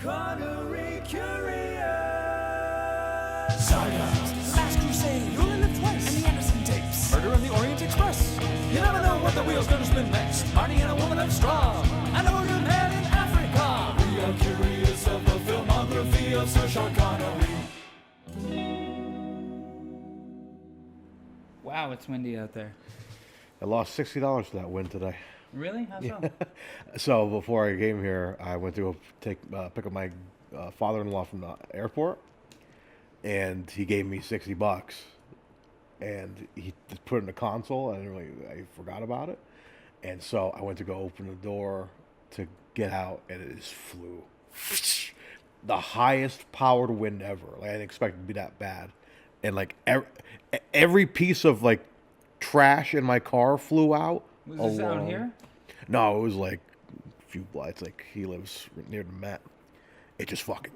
Connery curious. Saga, The Last Crusade, You Only Live Twice, and the Anderson tapes. Murder on the Orient Express. You never know what the wheel's gonna spin next. Marty and a woman of straw, and a wounded man in Africa. We are curious of the filmography of Sir Sean Connery. Wow, it's windy out there. I lost $60 for that win today. Really? How so? So before I came here, I went to pick up my father-in-law from the airport, and he gave me $60, and he just put it in the console. I forgot about it, and so I went to go open the door to get out, and it just flew. The highest powered wind ever. Like, I didn't expect it to be that bad, and like every piece of like trash in my car flew out. Was this out here? No, it was like a few blocks. Like, he lives near the Met. It just fucking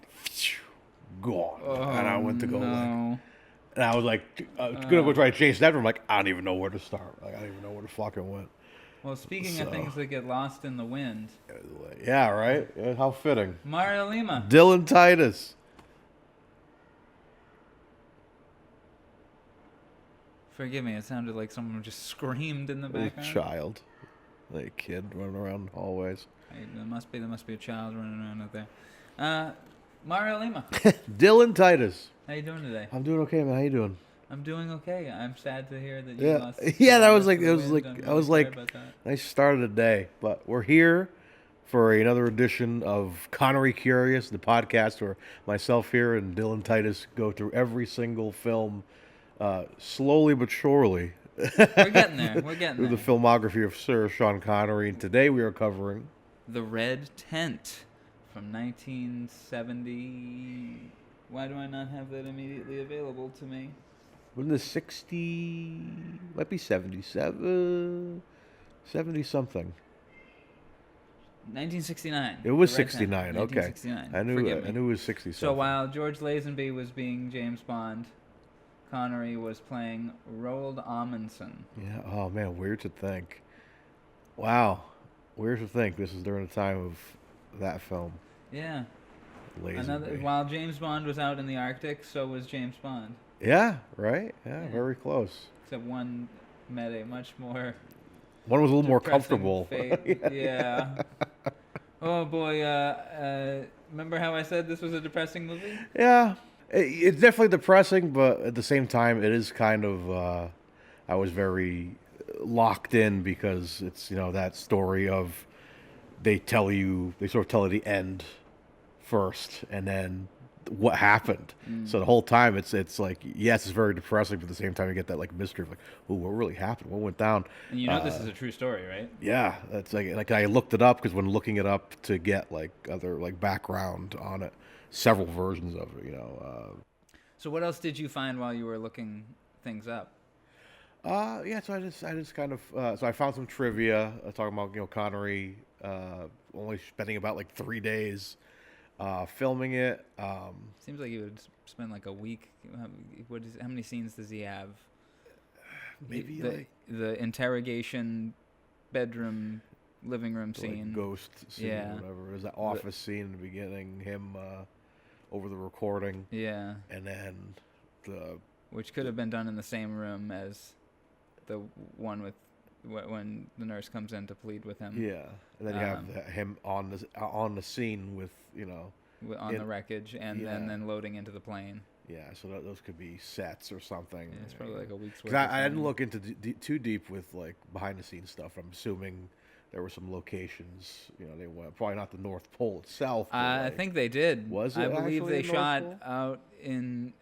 gone. And I went to go and I was like, gonna go try to chase that. I'm like, I don't even know where to start. Like, I don't even know where to fucking went. Well, speaking of things that get lost in the wind. Yeah, right? Yeah, how fitting. Mario Lima. Dylan Titus. Forgive me, it sounded like someone just screamed in the background. A child. Like a kid running around the hallways. Hey, there must be a child running around out there. Mario Lima. Dylan Titus. How you doing today? I'm doing okay, man. How you doing? I'm doing okay. I'm sad to hear that you lost. Yeah, that was like that. nice start of the day. But we're here for another edition of Connery Curious, the podcast where myself here and Dylan Titus go through every single film, slowly but surely. We're getting there. We're getting through there. the filmography of Sir Sean Connery, and today we are covering The Red Tent from 1970. Why do I not have that immediately available to me? Wasn't it 60? Might be 77, 70 something. 1969. It was The Red 69. Tent, Okay, 1969. I knew it was 60. So while George Lazenby was being James Bond, Connery was playing Roald Amundsen. Yeah. Oh man, weird to think. Wow, weird to think this is during the time of that film. Yeah. Lazenby. While James Bond was out in the Arctic, so was James Bond. Yeah. Right. Yeah. Very close. Except one met a much more. One was a little more depressing comfortable. fate. Yeah. Oh boy. Remember how I said this was a depressing movie? Yeah. It's definitely depressing, but at the same time, it is kind of. I was very locked in because it's that story of they sort of tell you the end first, and then what happened. So the whole time it's like, yes, it's very depressing, but at the same time you get that like mystery of like, oh, what really happened? What went down? And this is a true story, right? Yeah, that's like I looked it up because when looking it up to get like other like background on it. Several versions of it, So what else did you find while you were looking things up? Yeah, so I just kind of so I found some trivia talking about Connery only spending about like 3 days filming it. Seems like you would spend like a week. How many scenes does he have? Maybe the interrogation bedroom living room scene, like ghost scene, or whatever. There's that office scene in the beginning, him over the recording, and then which could have been done in the same room as the one with when the nurse comes in to plead with him. Yeah, and then you have him on the scene with on the wreckage, and then loading into the plane. Yeah, so those could be sets or something. Yeah, it's probably like a week's worth. I didn't look into too deep with like behind the scenes stuff. I'm assuming there were some locations. They went probably not the North Pole itself. I think they did. Was it? I believe they the shot North Pole? out in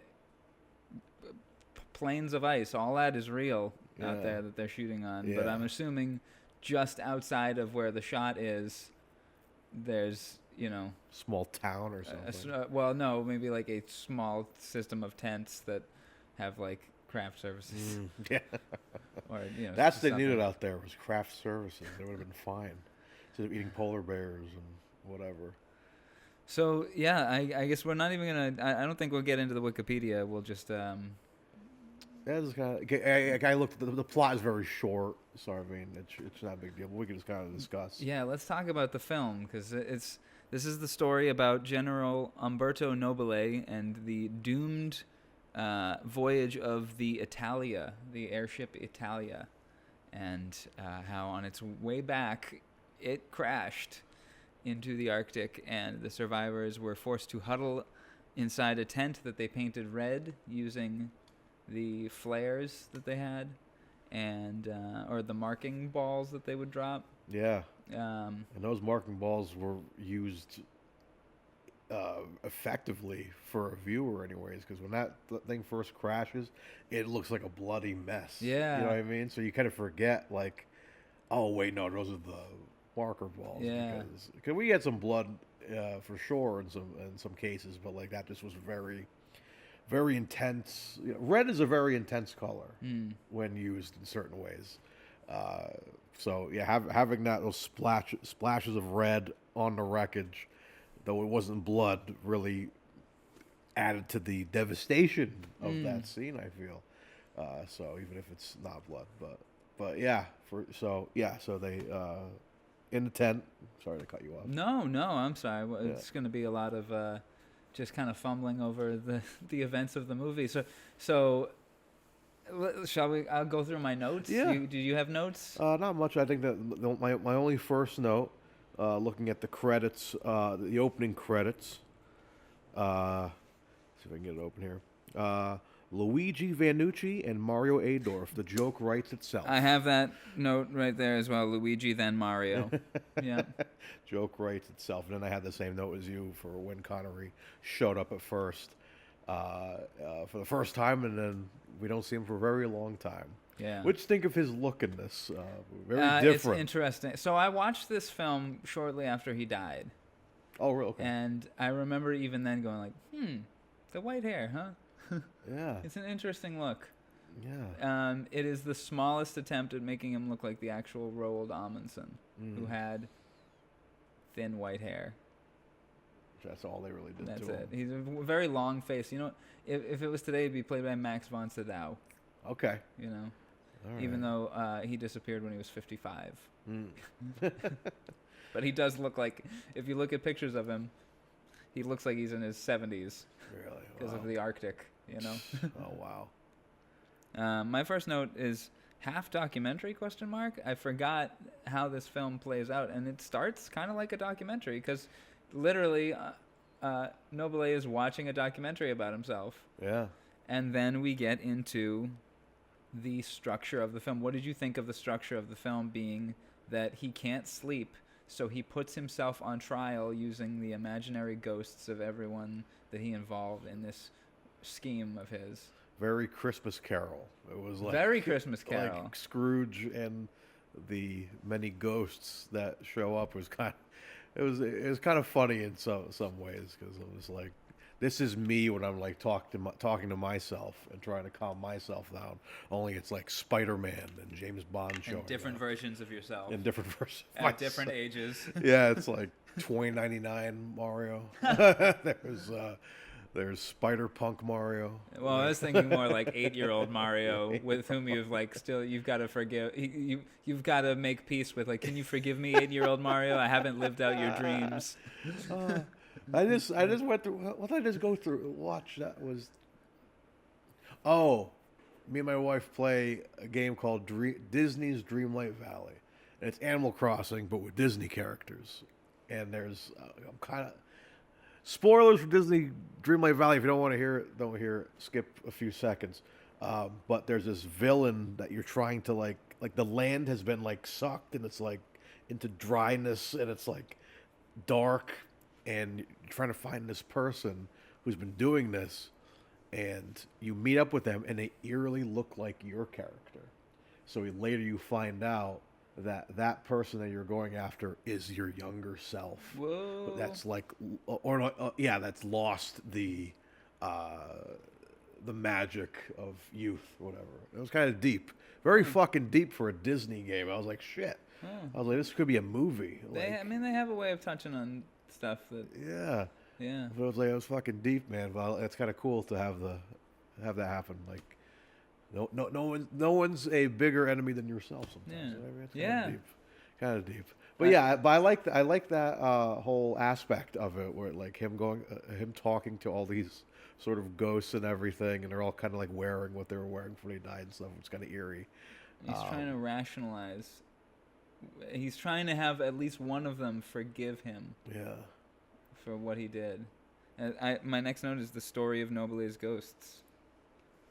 plains of ice. All that is real out there that they're shooting on. Yeah. But I'm assuming just outside of where the shot is, there's small town or something. Well, no, maybe like a small system of tents that have like craft services. Yeah. Or that's what they needed out there was craft services. They would have been fine instead of eating polar bears and whatever. So yeah, I guess we're not even gonna. I don't think we'll get into the Wikipedia. We'll just. That's kind of. I looked. The plot is very short, so I mean, it's not a big deal. But we can just kind of discuss. Yeah, let's talk about the film because it's This is the story about General Umberto Nobile and the doomed voyage of the Italia, the airship Italia, and how on its way back it crashed into the Arctic, and the survivors were forced to huddle inside a tent that they painted red using the flares that they had, and or the marking balls that they would drop. Yeah. And those marking balls were used effectively for a viewer anyways, because when that thing first crashes, it looks like a bloody mess. Yeah. You know what I mean? So you kind of forget, like, oh, wait, no, those are the marker balls. Yeah. Because we had some blood for sure in some cases, but, like, that just was very, very intense. You know, red is a very intense color when used in certain ways. So, yeah, having those splashes of red on the wreckage, though it wasn't blood, really added to the devastation of that scene, I feel. So even if it's not blood, but yeah, so they in the tent. Sorry to cut you off. No, I'm sorry. Well, it's going to be a lot of just kind of fumbling over the events of the movie. So shall we? I'll go through my notes. Yeah. Do you have notes? Not much. I think that my only first note, looking at the credits, the opening credits. See if I can get it open here. Luigi Vannucci and Mario Adorf. The joke writes itself. I have that note right there as well. Luigi, then Mario. Yeah. Joke writes itself. And then I had the same note as you for when Connery showed up at first, for the first time, and then we don't see him for a very long time. Yeah. What do you think of his look in this? Very different. It's interesting. So I watched this film shortly after he died. Oh, really? Okay. And I remember even then going like, the white hair, huh? Yeah. It's an interesting look. Yeah. It is the smallest attempt at making him look like the actual Roald Amundsen, who had thin white hair. That's all they really did That's to it. him. He's a very long face. You know, if it was today, it'd be played by Max von Sydow. Okay. You know, All even right. though he disappeared when he was 55. But he does look like, if you look at pictures of him, he looks like he's in his 70s. Really? Because of the Arctic, you know. Oh, wow. My first note is half documentary ? I forgot how this film plays out, and it starts kind of like a documentary because literally Nobile is watching a documentary about himself. Yeah. And then we get into the structure of the film. What did you think of the structure of the film being that he can't sleep, so he puts himself on trial using the imaginary ghosts of everyone that he involved in this scheme of his? Very Christmas Carol. It was like Very Christmas Carol. Like Scrooge and the many ghosts that show up was kind of, it was kind of funny in some ways, because it was like, this is me when I'm like talking to myself and trying to calm myself down. Only it's like Spider-Man and James Bond showing And different up. versions of yourself. In different versions. of At different myself. ages. Yeah, it's like 2099 Mario. There's Spider-Punk Mario. Well, I was thinking more like 8-year-old Mario, with whom you've got to forgive. You've got to make peace with. Like, can you forgive me, 8-year-old Mario? I haven't lived out your dreams. I just went through. What did I just go through? Watch that was. Oh, me and my wife play a game called Disney's Dreamlight Valley, and it's Animal Crossing but with Disney characters. And there's I'm kind of spoilers for Disney Dreamlight Valley. If you don't want to hear it, don't hear it. Skip a few seconds. But there's this villain that you're trying to like the land has been like sucked and it's like into dryness and it's like dark. And you're trying to find this person who's been doing this, and you meet up with them, and they eerily look like your character. So later you find out that person that you're going after is your younger self. Whoa. That's like, that's lost the magic of youth, whatever. It was kind of deep, very fucking deep for a Disney game. I was like, shit. I was like, this could be a movie. They have a way of touching on stuff that. Yeah. Yeah. But it was fucking deep, man. Well, it's kind of cool to have that happen. Like, no one's a bigger enemy than yourself. Sometimes. Yeah. I mean, it's Yeah. kinda deep. kind of deep. But yeah, but I like that whole aspect of it, where like him talking to all these sort of ghosts and everything, and they're all kind of like wearing what they were wearing before they died and stuff. It's kind of eerie. He's trying to rationalize. He's trying to have at least one of them forgive him. Yeah. For what he did. And my next note is the story of Nobile's ghosts.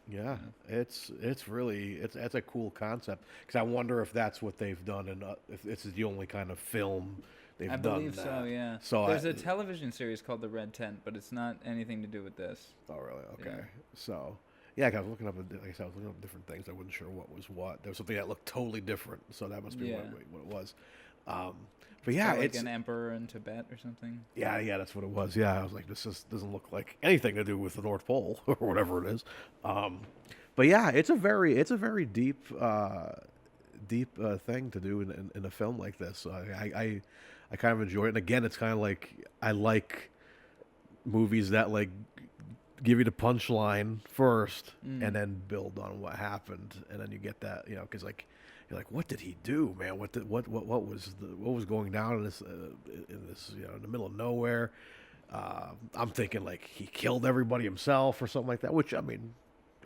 Yeah, it's a cool concept, because I wonder if that's what they've done, and if this is the only kind of film they've done. I believe so. Yeah. So there's a television series called The Red Tent, but it's not anything to do with this. Oh really? Okay. Yeah. So yeah, I was looking up. Like I said, I was looking up different things. I wasn't sure what was what. There was something that looked totally different, so that must be what it was. But yeah, like it's an emperor in Tibet or something. Yeah, that's what it was. Yeah, I was like, doesn't look like anything to do with the North Pole or whatever it is. But yeah, it's a very deep thing to do in a film like this. I kind of enjoy it. And again, it's kind of like, I like movies that like give you the punchline first and then build on what happened, and then you get that, because like. You're like, what did he do, man? What was going down in this in the middle of nowhere? I'm thinking like he killed everybody himself or something like that. Which, I mean,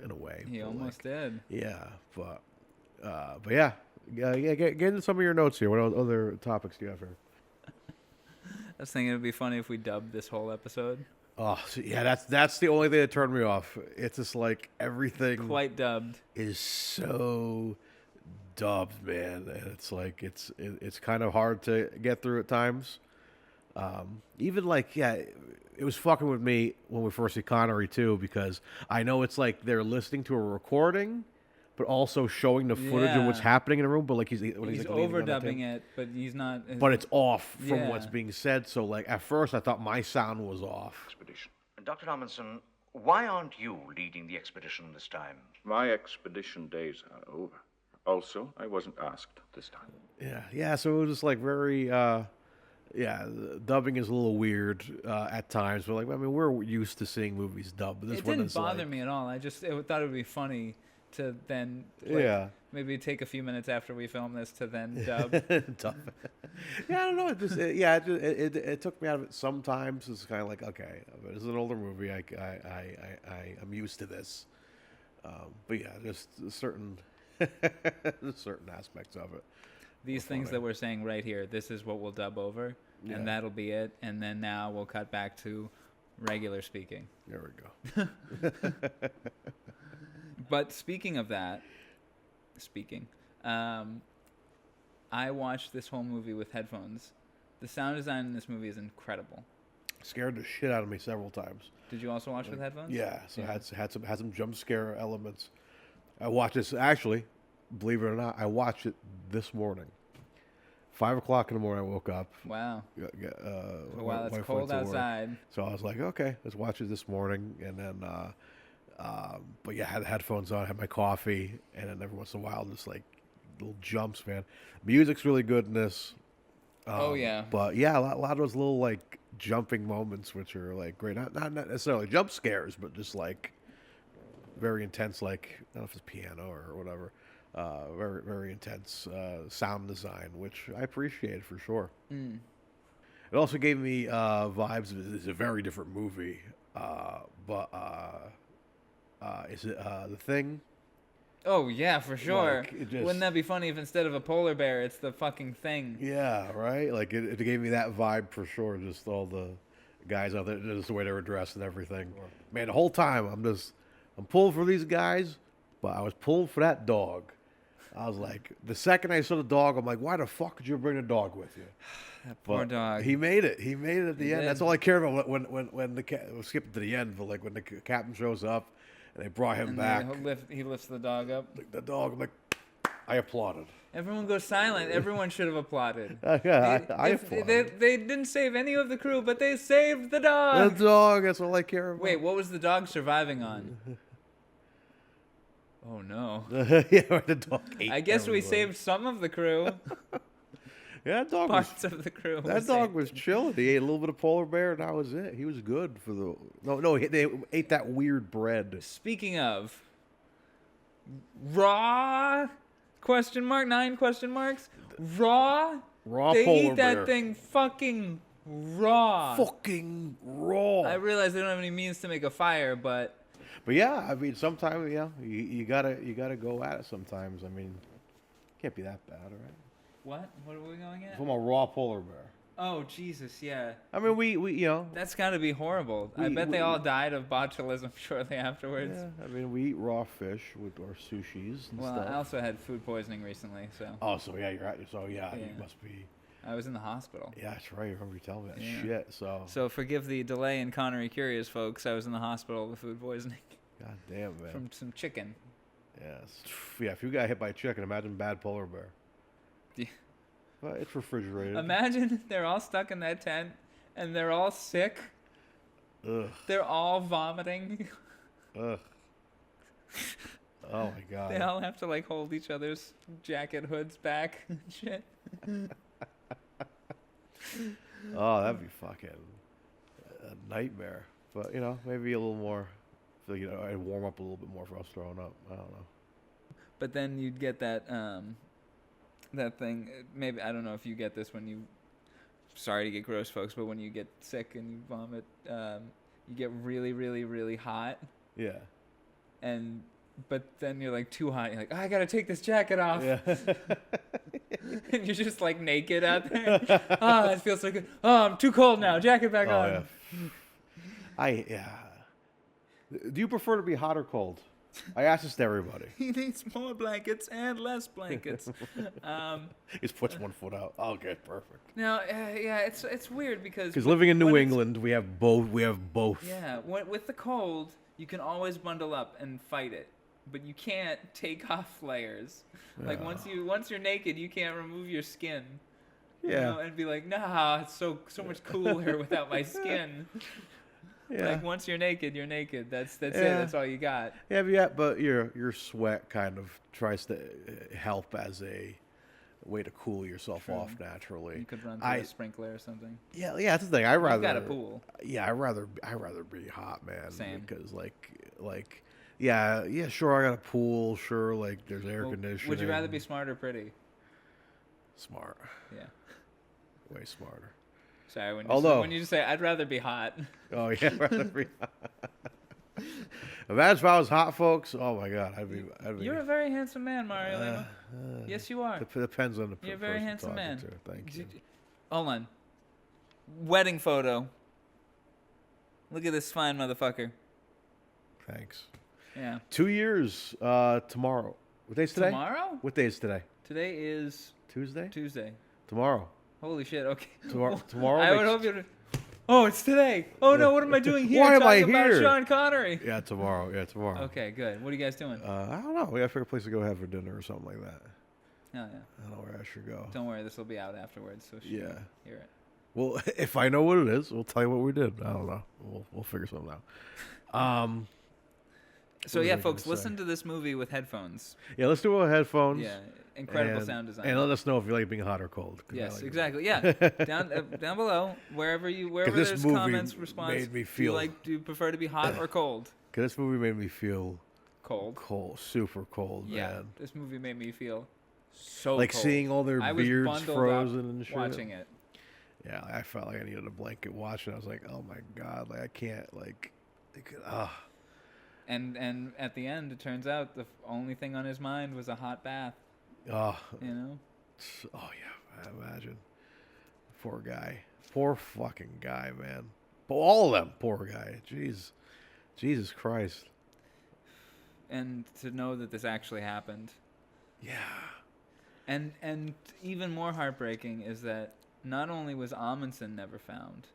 in a way, he almost did. Yeah, but yeah. Get into some of your notes here. What other topics do you have here? I was thinking it'd be funny if we dubbed this whole episode. Oh, so yeah, that's the only thing that turned me off. It's just like everything quite dubbed is so dubbed, man, and it's like it's kind of hard to get through at times. Even like, yeah, it was fucking with me when we first see Connery too, because I know it's like they're listening to a recording, but also showing the footage of what's happening in the room. But like he's like overdubbing it, but he's not. But it's off from what's being said. So like at first I thought my sound was off. Expedition. Dr. Amundsen, why aren't you leading the expedition this time? My expedition days are over. Also, I wasn't asked this time. Yeah. So it was just like very, the dubbing is a little weird at times. But like, I mean, we're used to seeing movies dubbed. This it didn't bother me at all. I thought it would be funny to then, maybe take a few minutes after we film this to then dub. Yeah, I don't know. It took me out of it sometimes. It's kind of like, okay, this is an older movie. I'm used to this. But yeah, just certain aspects of it. These things that we're saying right here, this is what we'll dub over, and that'll be it. And then now we'll cut back to regular speaking. There we go. But speaking of that, I watched this whole movie with headphones. The sound design in this movie is incredible. Scared the shit out of me several times. Did you also watch with headphones? Yeah, so had some jump scare elements. I watched this, actually, believe it or not, I watched it this morning. 5 o'clock in the morning, I woke up. Wow. Wow, it's cold outside. So I was like, okay, let's watch it this morning. And then, but yeah, I had the headphones on, had my coffee, and then every once in a while, just like little jumps, man. Music's really good in this. But yeah, a lot of those little like jumping moments, which are like great. Not necessarily jump scares, but just like very intense, like, I don't know if it's piano or whatever. Very, very intense sound design, which I appreciate for sure. It also gave me vibes of, it's a very different movie, but is it The Thing? Oh, yeah, for sure. Like, wouldn't that be funny if instead of a polar bear, it's the fucking Thing? Yeah, right? Like, it gave me that vibe for sure, just all the guys out there, just the way they were dressed and everything. Man, the whole time, I'm pulling for these guys, but I was pulling for that dog. I was like, the second I saw the dog, I'm like, why the fuck did you bring a dog with you? That poor dog. He made it. He made it at the end. did. That's all I cared about when the we'll skip to the end, but like when the captain shows up and they brought him back. He lifts the dog up. Like, the dog, I'm like, I applauded. Everyone goes silent. Everyone should have applauded. Yeah, I applauded. They didn't save any of the crew, but they saved the dog. The dog, that's all I care about. Wait, what was the dog surviving on? Oh, no. Yeah, the dog ate I guess we everybody. saved some of the crew. Yeah, that dog Parts of the crew. That dog was chilling. He ate a little bit of polar bear, and that was it. He was good for the... No, they ate that weird bread. Speaking of... Raw? Question mark? 9 question marks? Raw? Raw They polar eat that bear. thing fucking raw. Fucking raw. I realize they don't have any means to make a fire, but Yeah, I mean, sometimes, you gotta go at it sometimes. I mean, can't be that bad, right? what? What are we going at? From a raw polar bear. Oh Jesus, yeah. I mean, we That's got to be horrible. I bet they all died of botulism shortly afterwards. yeah, I mean, we eat raw fish with our sushis and Well, stuff. I also had food poisoning recently, so Oh, so yeah, you're right. So yeah, you Yeah. must be. I was in the hospital. Yeah, that's right. I remember you telling me that Yeah. shit. So, So forgive the delay in Connery Curious, folks. I was in the hospital with food poisoning god damn, man. from some chicken. Yeah, if you got hit by a chicken, imagine bad polar bear. Yeah. But it's refrigerated. Imagine they're all stuck in that tent and they're all sick. Ugh, They're all vomiting. ugh. Oh my god. They all have to like hold each other's jacket hoods back and shit. Oh, that'd be fucking a nightmare. But maybe a little more. So I'd warm up a little bit more if I was throwing up. I don't know. But then you'd get that that thing. Maybe I don't know if you get this when you. Sorry to get gross, folks, but when you get sick and you vomit, you get really, really, really hot, Yeah. but then you're like too hot. You're like, I gotta take this jacket off, Yeah. and you're just like naked out there. It feels so good. Oh, I'm too cold now. Jacket back Oh on. yeah. Do you prefer to be hot or cold? I ask this to everybody. He needs more blankets and less blankets. He just puts one foot out. Okay, perfect. Now, yeah, it's weird because Because living in New when it's- England, we have both. We have both. Yeah, with the cold, you can always bundle up and fight it, but you can't take off layers. Like once you're naked, you can't remove your skin. Yeah. And be like, nah, it's so much cooler without my skin. Yeah. Like once you're naked, you're naked. That's it. Yeah. That's all you got. Yeah, but your sweat kind of tries to help as a way to cool yourself True. off naturally. You could run through a sprinkler or something. Yeah, that's the thing. I rather got a pool. Yeah, I rather be hot, man. Same. Because yeah, sure, I got a pool. Sure, like there's air Well, conditioning. would you rather be smart or pretty? smart? Yeah. Way smarter. Sorry, when you just say I'd rather be hot. Oh yeah, rather be hot. Imagine if I was hot, folks. Oh my God, I'd be. You're a very handsome man, Mario Lima. Yes, you are. Depends on the You're a very person handsome talking man. to. Thank you. Hold on. Wedding photo. Look at this fine motherfucker. Thanks. Yeah. 2 years tomorrow. What day's today? Tomorrow? What day is today? Today is Tuesday? Tuesday. Tomorrow. Holy shit. Okay. Tomorrow I would makes- hope you. Oh, it's today. Oh no, what am I doing here? Why am I talking about here? Sean Connery. Yeah, tomorrow. Yeah, tomorrow. Okay, good. What are you guys doing? I don't know. We gotta figure a place to go have for dinner or something like that. Oh yeah. I don't know where I should go. Don't worry, this will be out afterwards, so she Yeah. can hear it. Well, if I know what it is, we'll tell you what we did. I don't know. We'll figure something out. So was yeah, I gonna folks, say? listen to this movie with headphones. Yeah, let's do it with headphones. Yeah, incredible and, sound design. And let us know if you like being hot or cold. 'Cause I Yes, like it. exactly. Yeah, down below, wherever this there's movie comments, response. made me Do you feel- do you prefer to be hot or cold? 'Cause this movie made me feel Cold. cold, super cold, Yeah, man. this movie made me feel so Like cold. seeing all their I was beards bundled frozen up and shit. watching it. Yeah, I felt like I needed a blanket watching. I was like, oh my God, like I can't, And at the end, it turns out the only thing on his mind was a hot bath. oh You know. yeah, I imagine. Poor guy, poor fucking guy, man. But all of them, poor guy. Jeez, Jesus Christ. And to know that this actually happened. Yeah. And even more heartbreaking is that not only was Amundsen never found,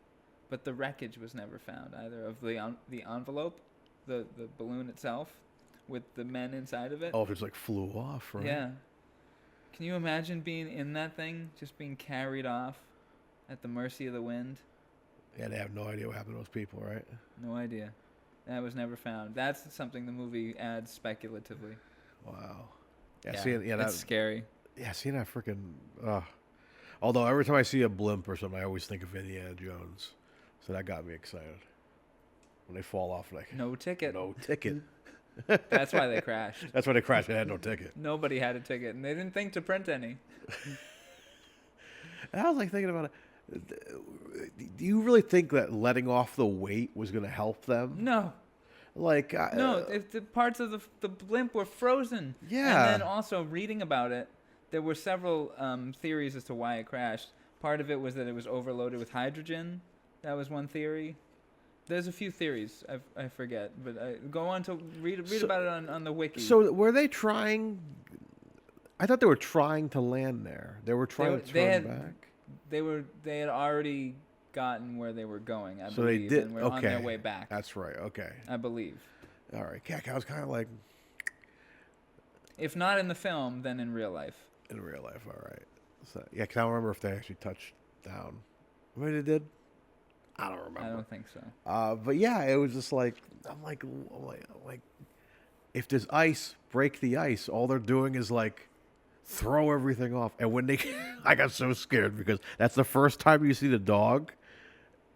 but the wreckage was never found either of the envelope, the balloon itself, with the men inside of it. Oh, if it's like flew off, right? Yeah. Can you imagine being in that thing, just being carried off at the mercy of the wind? Yeah, they have no idea what happened to those people, right? No idea. That was never found. That's something the movie adds speculatively. Wow. Yeah, seeing that's scary. seeing that freaking. Although every time I see a blimp or something, I always think of Indiana Jones, so that got me excited. When they fall off, like No ticket. no ticket. That's why they crashed. That's why they crashed. They had no ticket. Nobody had a ticket, and they didn't think to print any. And I was like thinking about it. Do you really think that letting off the weight was going to help them? No. Like No, if the parts of the blimp were frozen. Yeah. And then also reading about it, there were several theories as to why it crashed. Part of it was that it was overloaded with hydrogen. That was one theory. There's a few theories. I forget, but go on to read about it on the wiki. So were they trying? I thought they were trying to land there. They were trying to turn back. They had already gotten where they were going. I So believe, they did. and were Okay. on their way back. That's right. Okay. I believe. All right. I was kind of like If not in the film, then in real life. in real life. All right. So yeah, 'cause I don't remember if they actually touched down. Maybe they did. I don't remember. I don't think so. But yeah, it was just like I'm like, if there's ice, break the ice. All they're doing is like throw everything off. And when they, I got so scared because that's the first time you see the dog,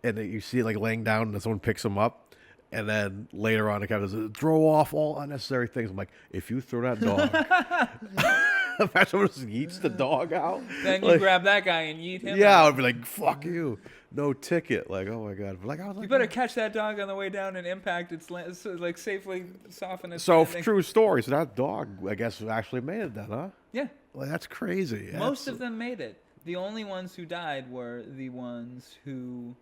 and then you see it like laying down, and someone picks him up, and then later on, it kind of says, throw off all unnecessary things. I'm like, if you throw that dog, if someone just yeets the dog out, Then you like, grab that guy and yeet him. yeah, I out. would be like, fuck you, no ticket. Like, oh my god, but like I was like, You better catch that dog on the way down and impact its like safely soften its So landing. true story. So that dog, I guess, actually made it then, huh? Yeah. Well, that's crazy. Most of them made it. The only ones who died were the ones who,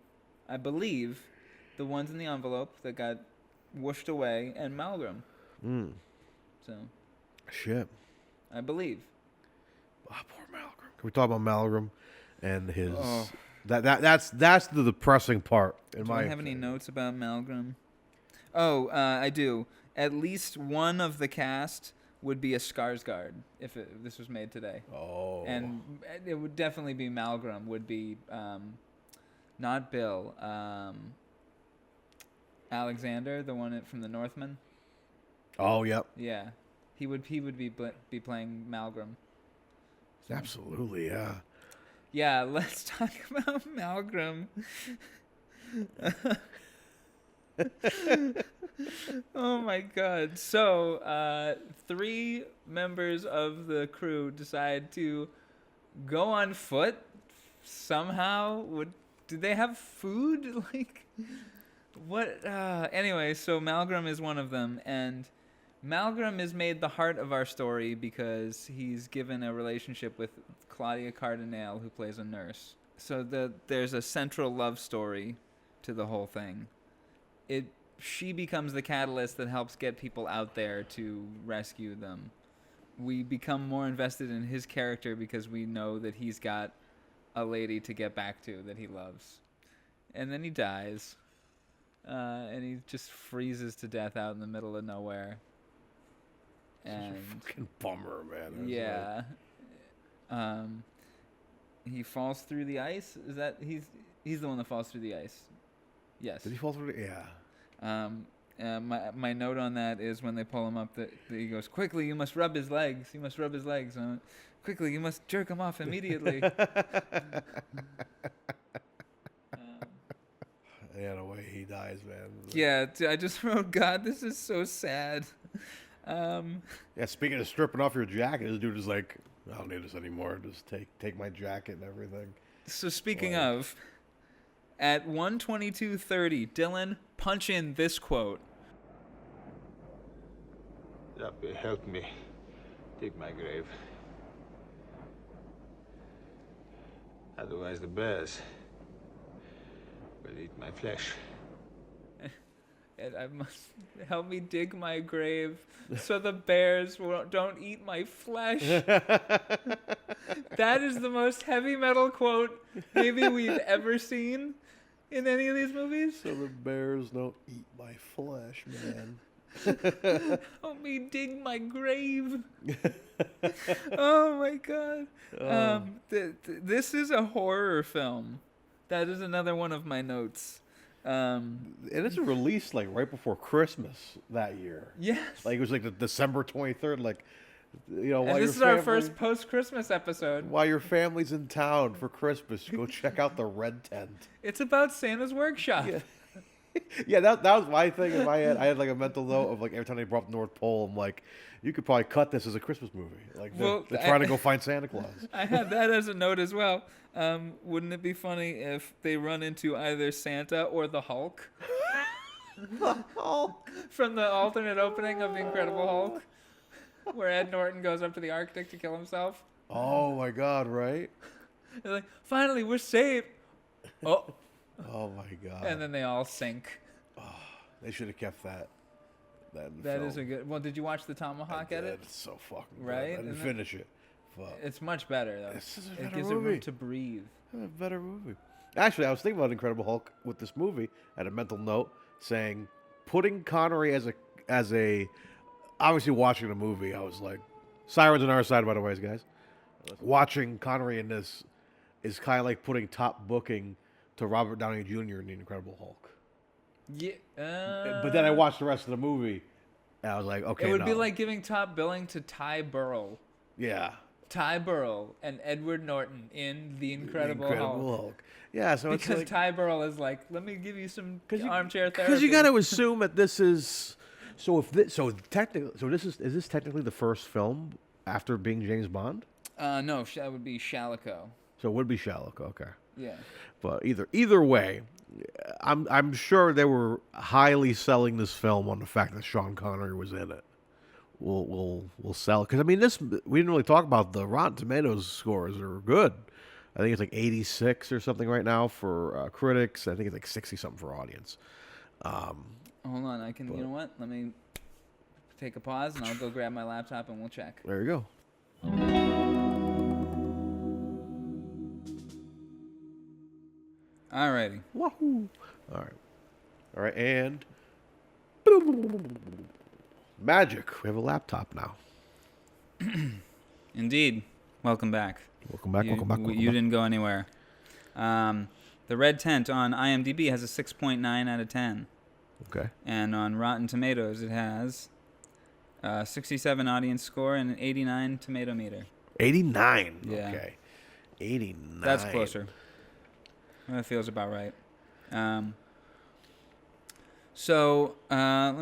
I believe, the ones in the envelope that got whooshed away, and Malgrim. So, Shit. I believe. Oh, poor Malgrim. Can we talk about Malgrim and his? That's the depressing part in Do my. I have any notes about Malgrim? Oh, I do. At least one of the cast would be a Skarsgård if this was made today. Oh. And it would definitely be Malgrim. Would be not Bill. Alexander, the one from the Northman. Oh, yep. Yeah, he would be playing Malgrim. Absolutely, yeah. Yeah, let's talk about Malgrim. Oh my god. So, 3 members of the crew decide to go on foot somehow. Did they have food? Like, what? Anyway, so Malgrim is one of them, and Malgrim is made the heart of our story because he's given a relationship with Claudia Cardinale, who plays a nurse. So there's a central love story to the whole thing. She becomes the catalyst that helps get people out there to rescue them. We become more invested in his character because we know that he's got a lady to get back to that he loves. And then he dies. And he just freezes to death out in the middle of nowhere. And Fucking bummer, man. yeah. He falls through the ice. Is that he's the one that falls through the ice? Yes. Did he fall through? Yeah. My note on that is when they pull him up, that he goes, "Quickly, you must rub his legs. You must rub his legs. Quickly, you must jerk him off immediately." Yeah, the way he dies, man. Yeah, I just wrote, God, this is so sad. Yeah, speaking of stripping off your jacket, this dude is like, I don't need this anymore. Just take my jacket and everything. So speaking of, at 1:22:30, Dylan, punch in this quote. Rabbi, help me dig my grave. Otherwise the bears will eat my flesh. And I must help me dig my grave so the bears don't eat my flesh. That is the most heavy metal quote maybe we've ever seen in any of these movies. So the bears don't eat my flesh, man. Help me dig my grave. Oh my god. This is a horror film. That is another one of my notes. And it's released like right before Christmas that year. Yes. Like it was like the December 23rd. Like, you know, And this is our first post-Christmas episode. While your family's in town for Christmas, go check out the Red Tent. It's about Santa's workshop. Yeah. Yeah, that was my thing in my head. I had like a mental note of like every time they brought up North Pole, I'm like, you could probably cut this as a Christmas movie. Like they're trying to go find Santa Claus. I had that as a note as well. Wouldn't it be funny if they run into either Santa or the Hulk? From the alternate opening of The Incredible Hulk, where Ed Norton goes up to the Arctic to kill himself. Oh my God! Right? They're like, finally, we're saved. Oh. Oh my God! And then they all sink. They should have kept that. That is a good. Well, did you watch the Tomahawk edit? It's so fucking right. Good. I didn't finish it. But It's much better though. this is a It better gives it movie. room to breathe. A better movie. Actually, I was thinking about Incredible Hulk with this movie. I had a mental note saying, putting Connery as a, obviously watching the movie, I was like, Sirens on our side, by the way, guys. Watching Connery in this is kind of like putting top booking to Robert Downey Jr. in The Incredible Hulk. Yeah. But then I watched the rest of the movie, and I was like, okay, It would be no. like giving top billing to Ty Burrell. Yeah. Ty Burrell and Edward Norton in The Incredible Hulk. Yeah, so Because it's like, Ty Burrell is like, let me give you some armchair therapy. because you got to assume that this is so. If this, so technically, so this is this technically the first film after being James Bond? No, that would be Shalico. So it would be Sherlock, okay. Yeah. But either way, I'm sure they were highly selling this film on the fact that Sean Connery was in it. We'll sell, because I mean, this, we didn't really talk about the Rotten Tomatoes scores are good. I think it's like 86 or something right now for critics. I think it's like 60 something for audience. Hold on, I can. You know what? Let me take a pause, and I'll go grab my laptop, and we'll check. There you go. Alrighty. Wahoo! All right, and magic. We have a laptop now. Indeed. Welcome back. Welcome back. You Welcome didn't go anywhere. The Red Tent on IMDb has a 6.9 out of 10. Okay. And on Rotten Tomatoes, it has 67 audience score and an 89 tomato meter. 89. Yeah. Okay. 89. That's closer. That feels about right. Let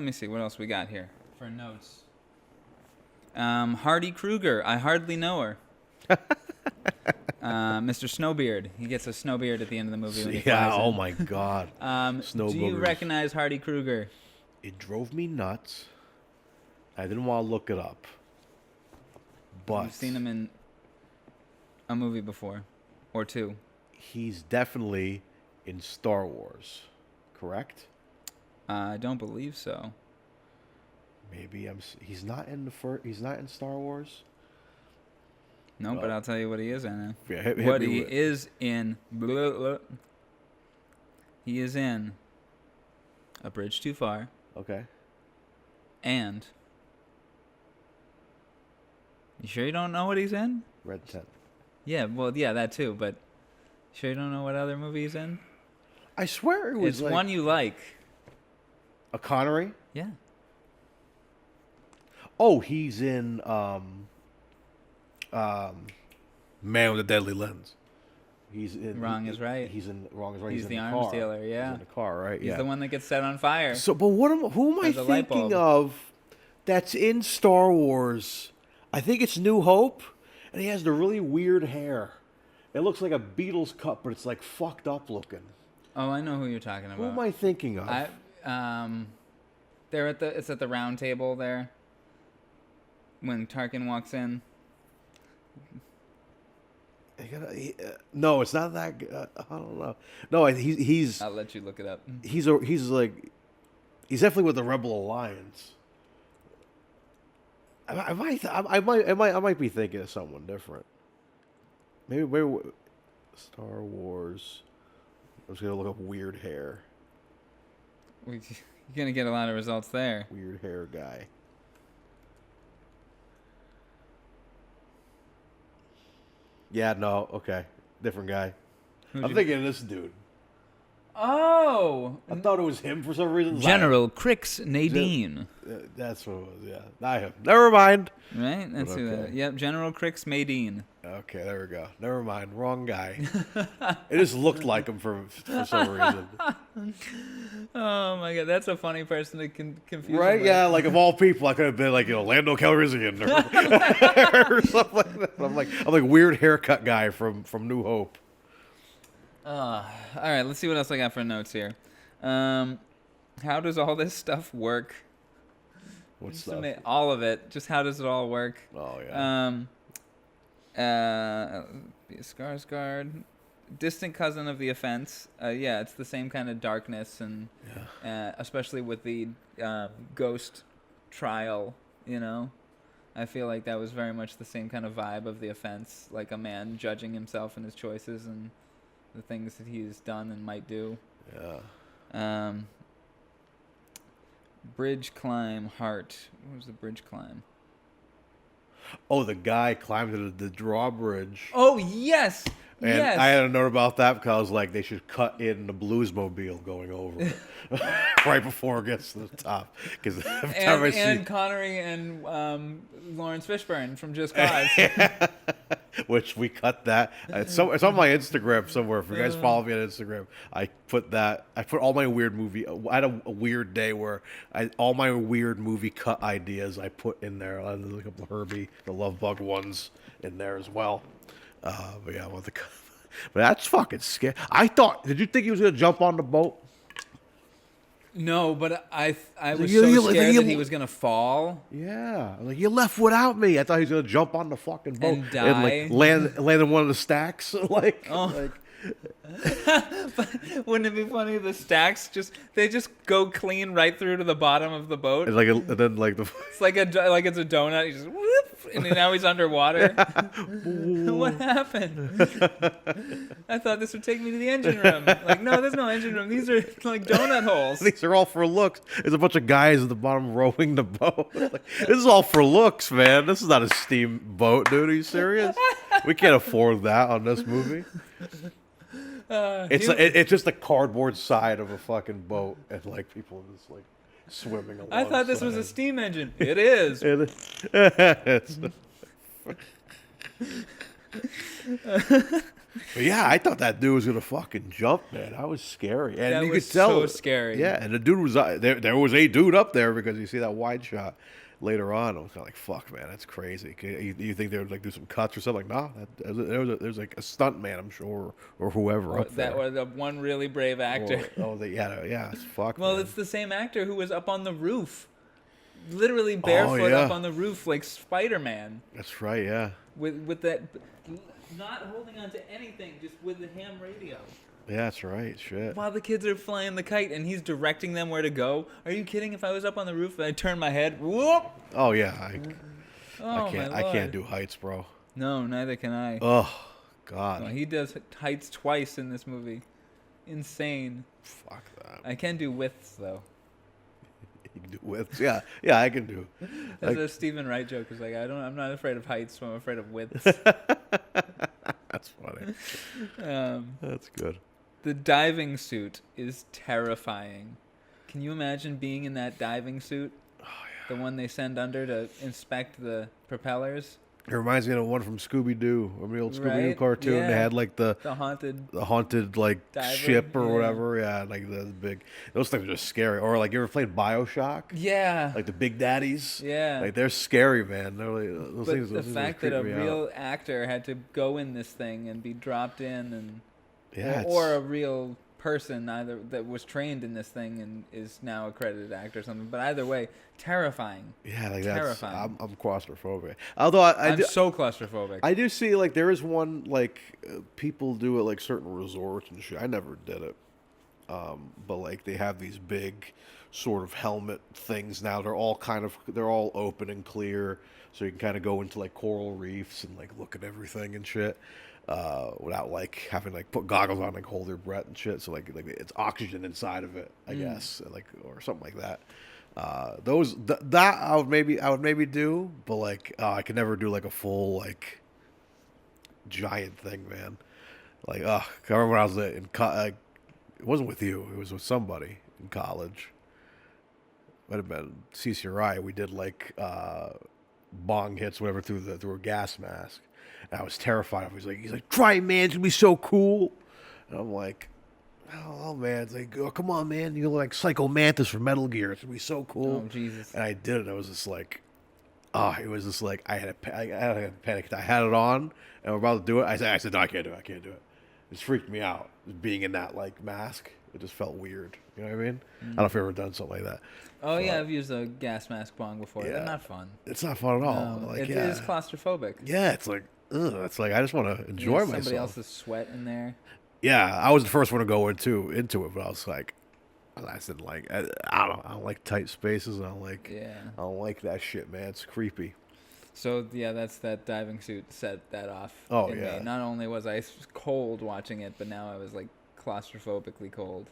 me see what else we got here for notes. Hardy Kruger, I hardly know her. Mr. Snowbeard, he gets a snowbeard at the end of the movie. When he Yeah. flies in. Oh my God. Do you recognize Hardy Kruger? It drove me nuts. I didn't want to look it up. But You've seen him in a movie before, or two. he's definitely in Star Wars, correct? I don't believe so. Maybe he's not in the first. He's not in Star Wars. No, but I'll tell you what he is in. Yeah, hit What me he with it. is in. He is in A Bridge Too Far Okay. and. You sure you don't know what he's in? Red Tent. Yeah, well, yeah, that too, but sure you don't know what other movie he's in? I swear it was It's like one you like. a Connery. Yeah. Oh, he's in Man with a Deadly Lens. He's in Wrong is right. He's in Wrong is right. He's in the the arms car. dealer, yeah. He's in the car, right? He's yeah. the one that gets set on fire. So, but who am I As a light thinking bulb. of? That's in Star Wars. I think it's New Hope, and he has the really weird hair. It looks like a Beatles cut, but it's like fucked up looking. Oh, I know who you're talking about. Who am I thinking of? They're it's at the round table there. When Tarkin walks in. No, it's not that. I don't know. No, he's I'll let you look it up. he's definitely with the Rebel Alliance. I might be thinking of someone different. Maybe Star Wars. I'm just gonna look up weird hair. You're gonna get a lot of results there. Weird hair guy. Yeah, no, okay. Different guy. I'm thinking of this dude. Oh! I thought it was him for some reason. General Crix Nadine. That's what it was, yeah. Not him. Never mind. Right? That's who that. Okay. Yep, General Crix Nadine. Okay, there we go. Never mind. Wrong guy. It just looked like him for some reason. Oh my god, that's a funny person to confuse. Right? him with. Yeah, like of all people, I could have been like, Lando Calrissian or something like that. I'm like weird haircut guy from New Hope. All right, let's see what else I got for notes here. How does all this stuff work? What's Just stuff? all of it. Just how does it all work? Oh yeah. Be a Skarsgård, distant cousin of the offense. Yeah, it's the same kind of darkness, and especially with the ghost trial. You know, I feel like that was very much the same kind of vibe of the offense, like a man judging himself and his choices and the things that he's done and might do. Yeah. Bridge climb, heart. What was the bridge climb? Oh, the guy climbed the drawbridge. Oh, yes! And yes! I had a note about that because I was like, they should cut in the Bluesmobile going over it right before it gets to the top. Because every time I see and Connery and Lawrence Fishburne from Just Cause. which we cut that. It's on my Instagram somewhere. If you guys follow me on Instagram, I put that. I put all my weird movie. I had a weird day where all my weird movie cut ideas I put in there. I had a couple of Herbie, the Love Bug ones in there as well. But yeah, I want the. But that's fucking scary. I thought. Did you think he was gonna jump on the boat? No, but I was You- so you- scared you- that he was going to fall. Yeah, like you left without me. I thought he was gonna jump on the fucking boat And die. like land in one of the stacks. like, But wouldn't it be funny if the stacks they just go clean right through to the bottom of the boat? and and then like the. It's like it's a donut. He just whoop, and now he's underwater. What happened? I thought this would take me to the engine room. Like, no, there's no engine room. These are like donut holes. These are all for looks. There's a bunch of guys at the bottom rowing the boat. Like, this is all for looks, man. This is not a steam boat, dude. Are you serious? We can't afford that on this movie. It's just the cardboard side of a fucking boat, and like people just like swimming along. I thought this was a steam engine. It is. But yeah, I thought that dude was gonna fucking jump, man. I was scary, and That you was could tell. so scary. Yeah, and the dude was there was a dude up there because you see that wide shot later on. I was kind of like, "Fuck, man, that's crazy." You think they would like do some cuts or something? Like, no, there's like a stunt man, I'm sure, or whoever up there. That was the one really brave actor. It's fuck. Well, man. it's the same actor who was up on the roof, literally barefoot up on the roof like Spider-Man, That's right. Yeah. with that, not holding on to anything, just with the ham radio. Yeah, that's right. Shit. While the kids are flying the kite and he's directing them where to go. Are you kidding? If I was up on the roof and I turned my head, whoop! Oh yeah. Oh, I can't. my I Lord. can't do heights, bro. No, neither can I. Oh God. No, he does heights twice in this movie. Insane. Fuck that. I can do widths though. You can do widths. Yeah. Yeah, I can do. That's a Stephen Wright joke. It's like I'm not afraid of heights, so I'm afraid of widths. That's funny. That's good. The diving suit is terrifying. Can you imagine being in that diving suit? Oh, yeah. The one they send under to inspect the propellers? It reminds me of the one from Scooby-Doo. Remember the old Scooby-Doo Right? cartoon? Yeah. They had like the haunted like diver, ship or yeah. whatever. Yeah, like the big. Those things are just scary. Or like you ever played BioShock? Yeah. Like the Big Daddies. Yeah. Like they're scary, man. They're like, those But things. the Those things fact creep that a me real out. actor had to go in this thing and be dropped in, and Yeah, or a real person either that was trained in this thing and is now a credited actor or something. But either way, terrifying. Yeah, like terrifying. I'm claustrophobic. Although I'm do, so claustrophobic. I do see like there is one like people do it like certain resorts and shit. I never did it, but like they have these big sort of helmet things now. They're all open and clear, so you can kind of go into like coral reefs and like look at everything and shit. Without like having like put goggles on, like hold your breath and shit. So like it's oxygen inside of it, I guess, like or something like that. That I would maybe do, but like I could never do like a full like giant thing, man. Like I remember when I was in it wasn't with you, it was with somebody in college. Might have been CCRI. We did like bong hits, whatever, through a gas mask. And I was terrified of him. He's like, try it, man. It's gonna be so cool. And I'm like, oh man, it's like, oh, come on, man, you look like Psycho Mantis from Metal Gear. It's gonna be so cool. Oh, Jesus. And I did it. I was just like, it was just like I had a panic attack. I had it on, and we're about to do it. I said, no, I can't do it. I can't do it. It just freaked me out. Being in that like mask, it just felt weird. You know what I mean? I don't know if you've ever done something like that. Oh, yeah, I've used a gas mask bong before. Yeah. They're not fun. It's not fun at all. No, Like, it yeah. is claustrophobic. Yeah, it's like, ugh. It's like I just want to enjoy myself. Somebody else's sweat in there. Yeah, I was the first one to go into it, but I was like, I didn't like. I don't know. I don't like tight spaces. I don't like. Yeah. I don't like that shit, man. It's creepy. So, yeah, that's that diving suit set that off. Oh, in yeah. Me. Not only was I cold watching it, but now I was, like, claustrophobically cold.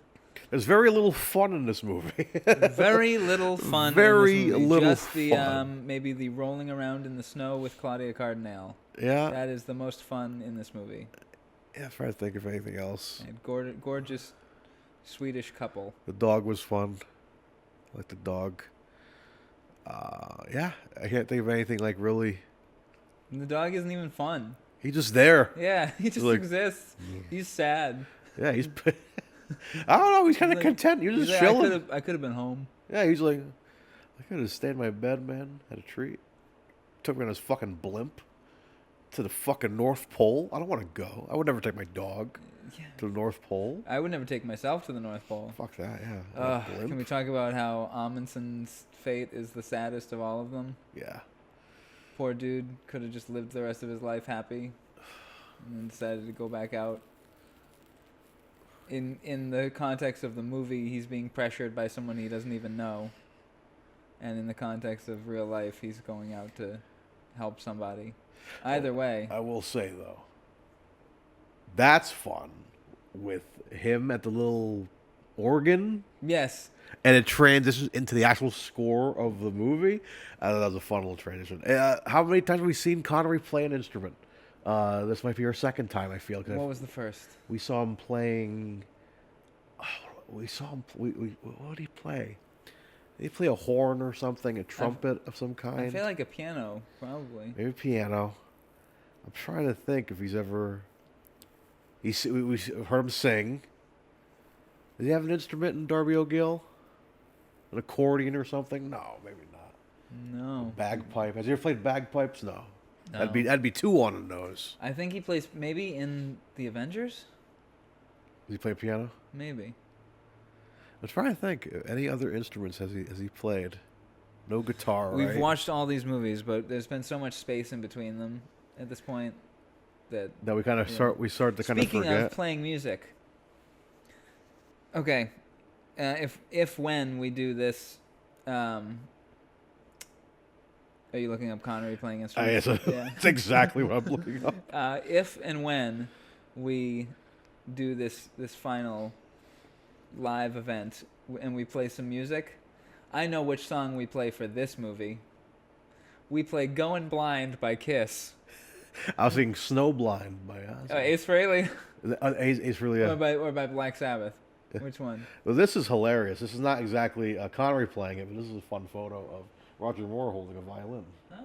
There's very little fun in this movie. Very little fun. Very in this movie. little Just the fun. maybe the rolling around in the snow with Claudia Cardinale. Yeah. That is the most fun in this movie. Yeah, I'm trying to think of anything else. And gorgeous Swedish couple. The dog was fun. I like the dog. Yeah, I can't think of anything like really. And the dog isn't even fun. He's just there. Yeah, he just Like- exists. He's sad. Yeah, he's. I don't know. He's kind of Like- content. He was he's just like, chilling. I could have been home. Yeah, he's like, I could have stayed in my bed, man. Had a treat. Took me on his fucking blimp to the fucking North Pole. I don't want to go. I would never take my dog to the North Pole. I would never take myself to the North Pole. Fuck that, yeah. On a Can we blimp. talk about how Amundsen's fate is the saddest of all of them? Yeah. Poor dude could have just lived the rest of his life happy, and then decided to go back out. In the context of the movie, he's being pressured by someone he doesn't even know, and in the context of real life, he's going out to help somebody. Either way, I will say, though, that's fun with him at the little organ, yes. and it transitions into the actual score of the movie. I thought that was a fun little transition. How many times have we seen Connery play an instrument? This might be our second time, I feel. What was the first? We saw him playing. We saw him. What did he play? Did he play a horn or something? A trumpet of some kind? I feel like a piano, probably. Maybe piano. I'm trying to think if he's ever. We heard him sing. Did he have an instrument in Darby O'Gill? An accordion or something? No, maybe not. No. Bagpipe. Has he ever played bagpipes? No. No. That'd be two on the nose. I think he plays maybe in the Avengers. Does he play piano? Maybe. I'm trying to think. Any other instruments has he played? No guitar. We've right? watched all these movies, but there's been so much space in between them at this point that. That we kind of start to kind Speaking of forget. of playing music. Okay, when we do this, are you looking up Connery playing instruments? That's exactly what I'm looking up. If and when we do this final live event and we play some music, I know which song we play for this movie. We play "Goin' Blind" by Kiss. I was thinking "Snowblind" by Ace Frehley, Ace Frehley. or by Black Sabbath. Which one? Well, this is hilarious. This is not exactly Connery playing it, but this is a fun photo of Roger Moore holding a violin. Oh,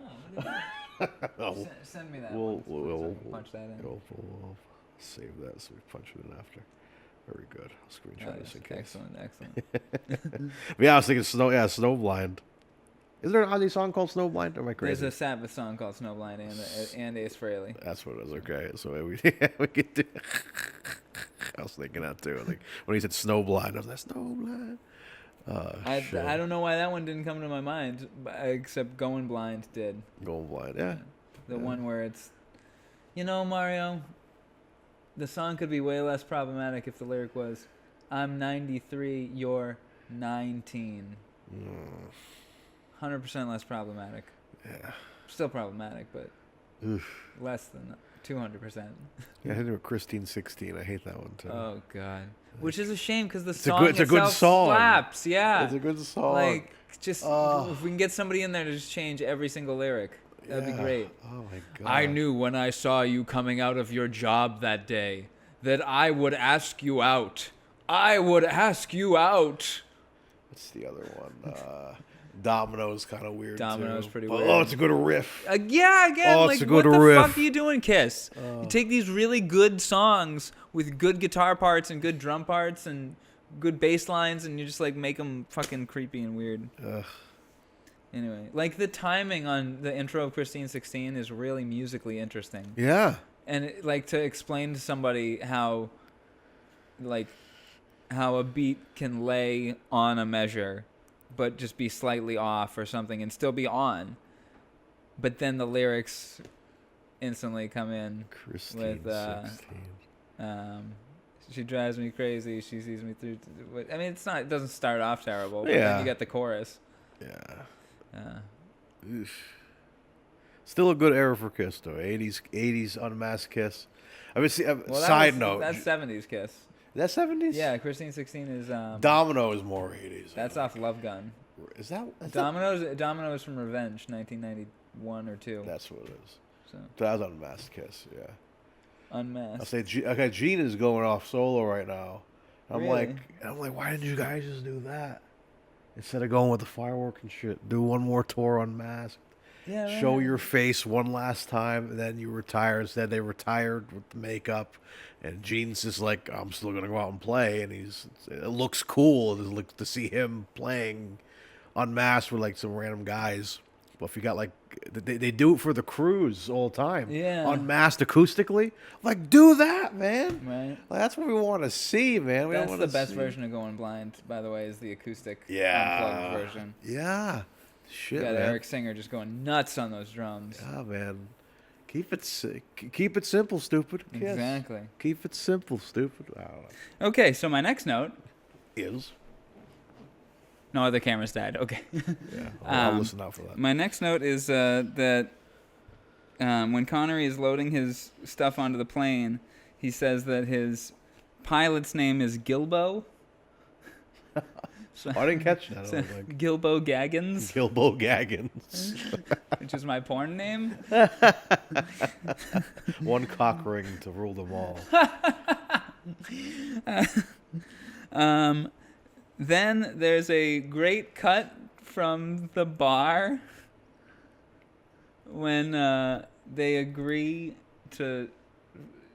look at that. Send me that. We'll punch that in. We'll save that so we punch it in after. Very good. I'll screenshot this in case. Excellent. But yeah, I was thinking Snowblind. Is there an Ozzy song called Snowblind? Or am I crazy? There's a Sabbath song called Snowblind and Ace Frehley. That's what it is. Okay, so we could do. I was thinking that too. Like when he said Snowblind, I was like Snowblind. I don't know why that one didn't come to my mind, except Going Blind did. Going Blind, yeah. The one where it's, Mario, the song could be way less problematic if the lyric was, I'm 93, you're 19. 100% less problematic. Yeah. Still problematic, but less than 200%. Yeah, I hit it with Christine 16. I hate that one too. Oh, God. Which is a shame because the a song good itself song. slaps. Yeah. It's a good song. Like, just if we can get somebody in there to just change every single lyric, that'd be great. Oh my God. I knew when I saw you coming out of your job that day that I would ask you out. I would ask you out. What's the other one? Domino's kind of weird. Domino's too. pretty But, weird. Oh, it's a good riff. Yeah, again, Oh, like it's a what good the riff. fuck are you doing, Kiss? You take these really good songs with good guitar parts and good drum parts and good bass lines, and you just like make them fucking creepy and weird. Ugh. Anyway, like the timing on the intro of Christine 16 is really musically interesting. Yeah. And like to explain to somebody how a beat can lay on a measure but just be slightly off or something and still be on, but then the lyrics instantly come in Christine with 16. she drives me crazy, she sees me through. I mean, it doesn't start off terrible, but Yeah. then you get the chorus. Yeah. Oof. Still a good era for Kiss, though. 80s unmasked Kiss. I mean, see, side note. That's 70s Kiss. Is that 70s? Yeah, Christine 16 is Domino is more 80s. that's off Love Gun. Is that? Domino's from Revenge, 1991 or 2. That's what it is. So That was unmasked Kiss, yeah. Unmasked. I'll say, okay, Gene is going off solo right now. I'm Really? like, why didn't you guys just do that? Instead of going with the firework and shit, do one more tour unmasked. Yeah, Show right. your face one last time, and then you retire. Instead, they retired with the makeup, and Gene's just like, I'm still gonna go out and play, and it looks cool to see him playing unmasked with like some random guys. But if you got like, they do it for the cruise all the time, Yeah. unmasked acoustically, like do that, man. Right. Like, that's what we want to see, man. We That's don't the wanna best see. version of Going Blind, by the way, is the acoustic Yeah. unplugged version. Yeah, shit, You got man. Eric Singer just going nuts on those drums. Yeah, man. Keep it simple, stupid. Kiss. Exactly. Keep it simple, stupid. I don't know. Okay, so my next note. Is. No, the camera's died. Okay. Yeah, I'll listen out for that. My next note is that when Connery is loading his stuff onto the plane, he says that his pilot's name is Gilbo. So, I didn't catch that. I so was like, Gilbo Gaggins, Gilbo Gaggins. which is my porn name. One cock ring to rule them all. Then there's a great cut from the bar when they agree to.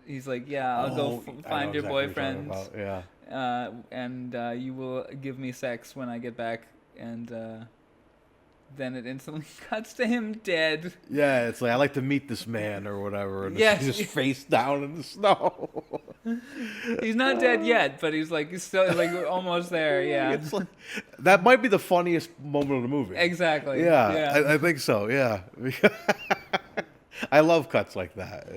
He's like, "Yeah, I'll go find your boyfriend, Yeah. and you will give me sex when I get back." And then it instantly cuts to him dead. Yeah, it's like, I like to meet this man or whatever. And Yes. he's just face down in the snow. He's not dead yet, but he's still like almost there. Yeah, It's like, that might be the funniest moment of the movie. exactly. Yeah, I think so, yeah. I love cuts like that.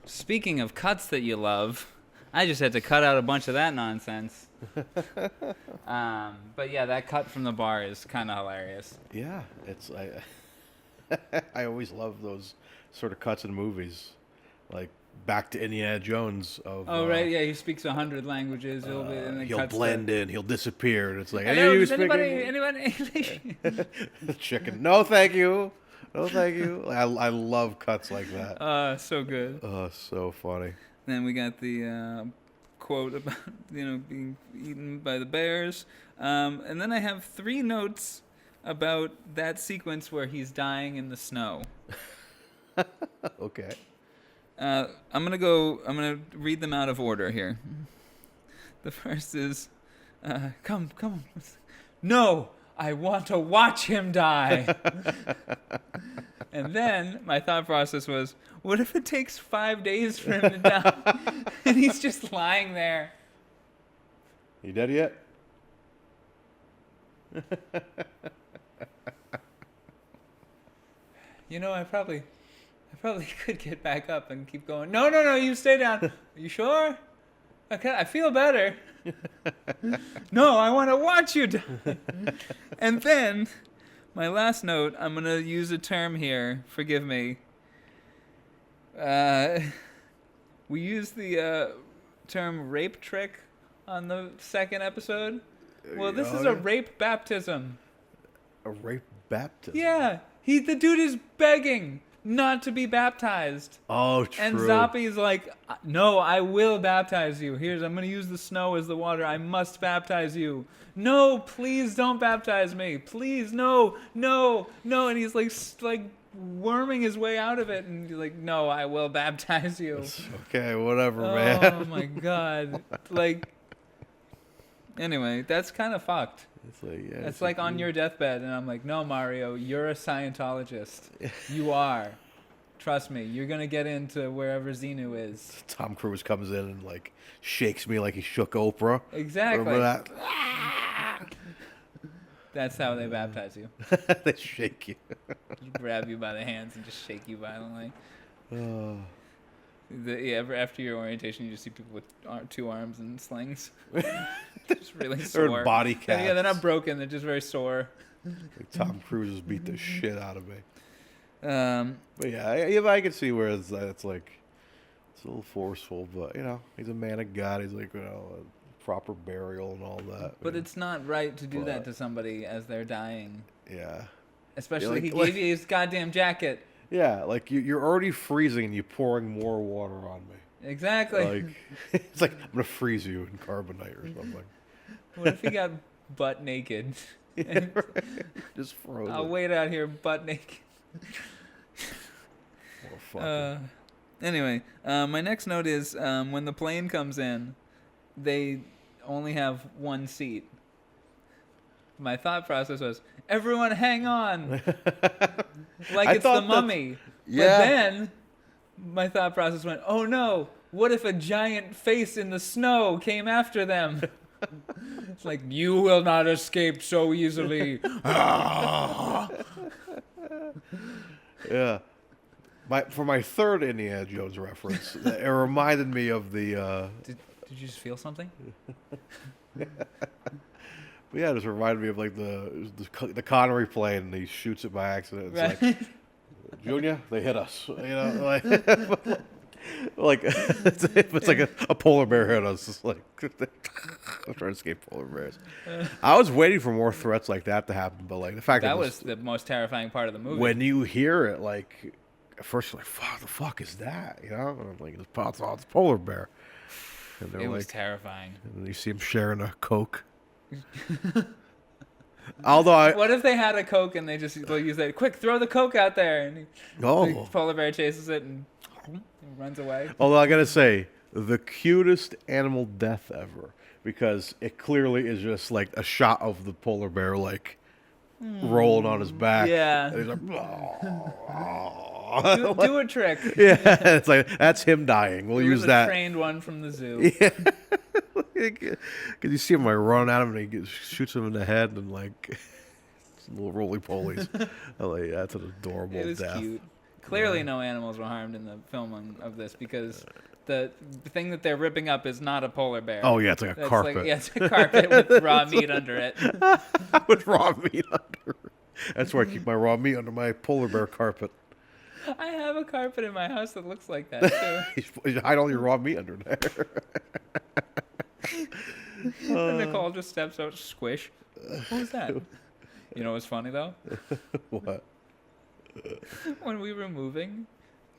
Speaking of cuts that you love, I just had to cut out a bunch of that nonsense. But yeah, that cut from the bar is kind of hilarious. Yeah, I always love those sort of cuts in movies, like back to Indiana Jones. Oh right, yeah, he speaks 100 languages. He'll blend in, he'll disappear, and it's like, Hello, hey, you does speaking anybody English? chicken? No, thank you. No, thank you. I love cuts like that. So good. Oh, so funny. Then we got the quote about being eaten by the bears, and then I have 3 notes about that sequence where he's dying in the snow. Okay. I'm gonna read them out of order here. The first is, come on. No, I want to watch him die. And then my thought process was, what if it takes 5 days for him to die? And he's just lying there. You dead yet? I probably could get back up and keep going. No, you stay down. Are you sure? Okay, I feel better. No, I want to watch you die. And then, my last note, I'm going to use a term here. Forgive me. We used the term rape trick on the second episode. Well, this is a rape baptism. A rape baptism? Yeah, the dude is begging not to be baptized. Oh, true. And Zoppy's like, no, I will baptize you. I'm going to use the snow as the water. I must baptize you. No, please don't baptize me. Please, no. And he's like worming his way out of it. And he's like, no, I will baptize you. Okay, whatever, man. Oh, my God. Like, anyway, that's kind of fucked. It's like, yeah, It's like on your deathbed, and I'm like, no, Mario, you're a Scientologist. You are. Trust me, you're gonna get into wherever Xenu is. Tom Cruise comes in and like shakes me like he shook Oprah. Exactly. Remember that? That's how they baptize you. They shake you. Just grab you by the hands and just shake you violently. Oh. After your orientation, you just see people with 2 arms and slings. Just really They're sore. body casts. Yeah, they're not broken. They're just very sore. Like Tom Cruise has beat the shit out of me. But yeah, I can see where it's like it's a little forceful, but you know, he's a man of God. He's like, you know, a proper burial and all that. But it's not right to do that to somebody as they're dying. Yeah. Especially he gave you his goddamn jacket. Yeah, like you're already freezing and you're pouring more water on me. Exactly. Like it's like I'm gonna freeze you in carbonite or something. What if he got butt naked? Yeah, right. Just frozen. I'll wait out here butt naked. Anyway, my next note is when the plane comes in, they only have 1 seat. My thought process was, everyone hang on. Like it's the Mummy. Yeah. But then my thought process went, oh no, what if a giant face in the snow came after them? It's like, you will not escape so easily. Yeah. For my third Indiana Jones reference, it reminded me of the... Did you just feel something? But yeah, it just reminded me of like the Connery plane, and he shoots it by accident. It's Right. like, Junior, they hit us. You know, like it's like a polar bear hit us. It's like I'm trying to escape polar bears. I was waiting for more threats like that to happen, but like the fact That was the most terrifying part of the movie. when you hear it, like at first you're like, "Fuck, the fuck is that?" You know, and I'm like, it's a polar bear. And they're It like, was terrifying. and then you see him sharing a Coke. Although What if they had a Coke and they just use that? Quick, throw the Coke out there! And the polar bear chases it and runs away. Although I gotta say, the cutest animal death ever, because it clearly is just like a shot of the polar bear like rolling on his back. Yeah. And he's like, Do a trick. yeah, it's like that's him dying. We'll It use was a that. trained one from the zoo. Yeah. Because you see him like run at him and he shoots him in the head and like little roly polies. Like, that's an adorable It was death. cute. Clearly, no animals were harmed in the filming of this because the thing that they're ripping up is not a polar bear. Oh yeah, it's like a That's carpet. Like, yeah, it's a carpet with raw meat under it. With raw meat under. That's where I keep my raw meat under my polar bear carpet. I have a carpet in my house that looks like that too. You hide all your raw meat under there. And Nicole just steps out, squish. What was that? You know what's funny though? What? When we were moving,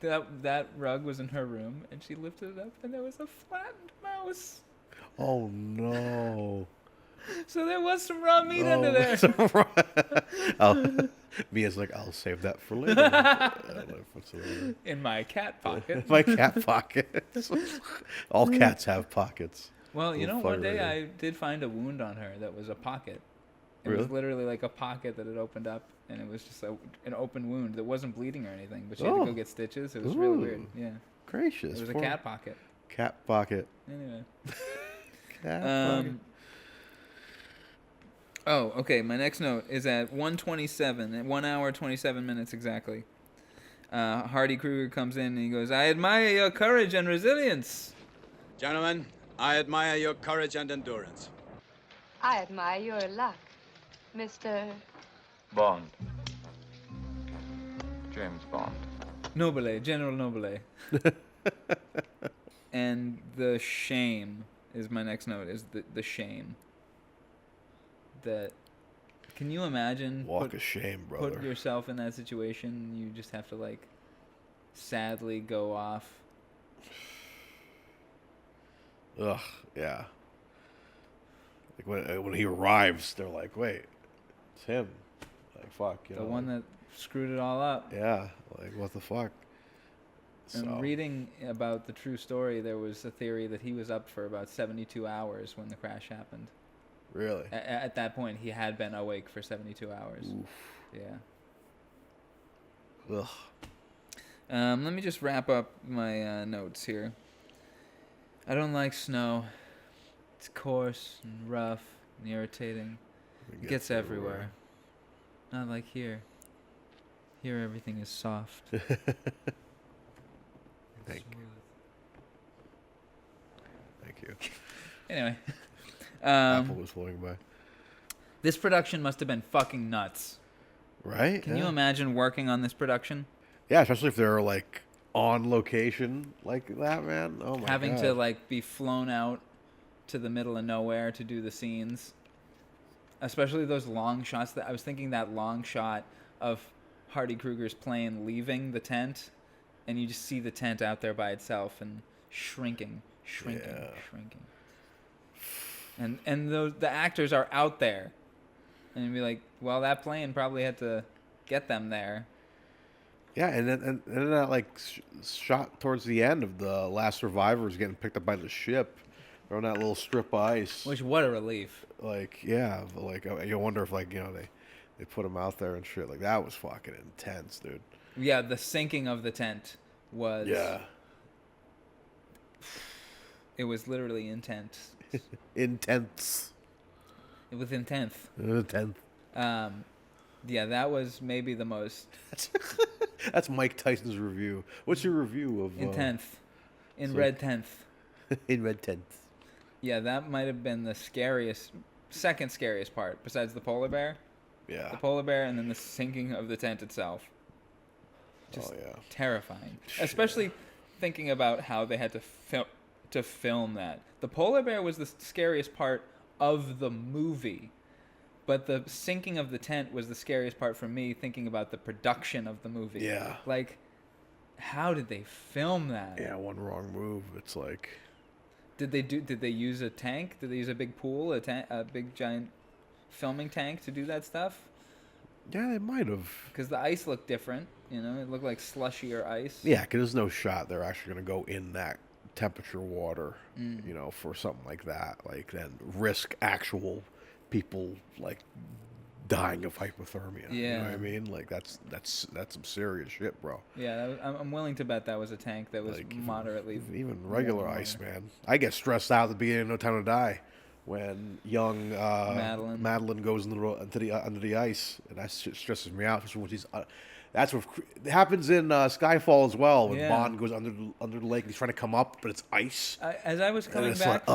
that rug was in her room, and she lifted it up, and there was a flattened mouse. Oh no. So there was some raw meat under there. Mia's like, I'll save that for later. I don't know what's In my cat pocket. my cat pocket. All cats have pockets. Well, you know, Little one day fire I did find a wound on her that was a pocket. It Really? was literally like a pocket that had opened up, and it was just an open wound that wasn't bleeding or anything, but she had to go get stitches. It was really weird. Ooh. Yeah. Gracious. It was a poor cat pocket. Cat pocket. Anyway. Cat pocket. Oh, okay. My next note is at 1:27, at 1 hour 27 minutes exactly. Hardy Kruger comes in and he goes, "I admire your courage and resilience." Gentlemen, I admire your courage and endurance. I admire your luck, Mr. Bond. James Bond. Nobile, General Nobile. And the shame is my next note, is the shame. That, can you imagine? Walk of shame, brother. Put yourself in that situation. You just have to like sadly go off. Ugh, yeah. Like when he arrives, they're like, wait, it's him. Like, fuck, you The know. one that screwed it all up. Yeah, like, what the fuck? And reading about the true story, there was a theory that he was up for about 72 hours when the crash happened. Really? At that point, he had been awake for 72 hours. Oof. Yeah. Ugh. Let me just wrap up my notes here. I don't like snow. It's coarse and rough and irritating. It gets everywhere. Not like here. Here everything is soft. Thank you. Anyway. Apple was floating by. This production must have been fucking nuts. Right? Can you imagine working on this production? Yeah, especially if they're like on location like that, man. Oh my god. Having to like be flown out to the middle of nowhere to do the scenes. Especially those long shots. That I was thinking that long shot of Hardy Kruger's plane leaving the tent, and you just see the tent out there by itself and shrinking. And the actors are out there, and you'd be like, well, that plane probably had to get them there. Yeah, and then that like shot towards the end of the last survivors getting picked up by the ship, on that little strip of ice. Which, what a relief. Like, yeah, like you wonder if like, you know, they put them out there and shit. Like, that was fucking intense, dude. Yeah, the sinking of the tent was. Yeah. It was literally intense. Intense. It was intense. Intense. Yeah, that was maybe the most That's Mike Tyson's review. What's your review of intense. In so- red tenth. in red tent? Yeah, that might have been the second scariest part, besides the polar bear. Yeah. The polar bear, and then the sinking of the tent itself. Just terrifying. Especially thinking about how they had to film that. The polar bear was the scariest part of the movie, but the sinking of the tent was the scariest part for me, thinking about the production of the movie. Yeah. Like, how did they film that? Yeah, one wrong move, it's like. Did they use a tank? Did they use a big pool, a big giant filming tank to do that stuff? Yeah, they might have. Because the ice looked different, you know, it looked like slushier ice. Yeah, because there's no shot they're actually going to go in that temperature water, you know, for something like that. Like, then risk actual people, like, dying of hypothermia. Yeah. You know what I mean? Like, that's some serious shit, bro. Yeah, I'm willing to bet that was a tank that was Like, moderately. Even regular ice, man. I get stressed out at the beginning of No Time to Die when young Madeline goes into the ice, and that shit stresses me out. Especially when she's that's what it happens in Skyfall as well, when Bond goes under the lake and he's trying to come up, but it's ice. As I was coming back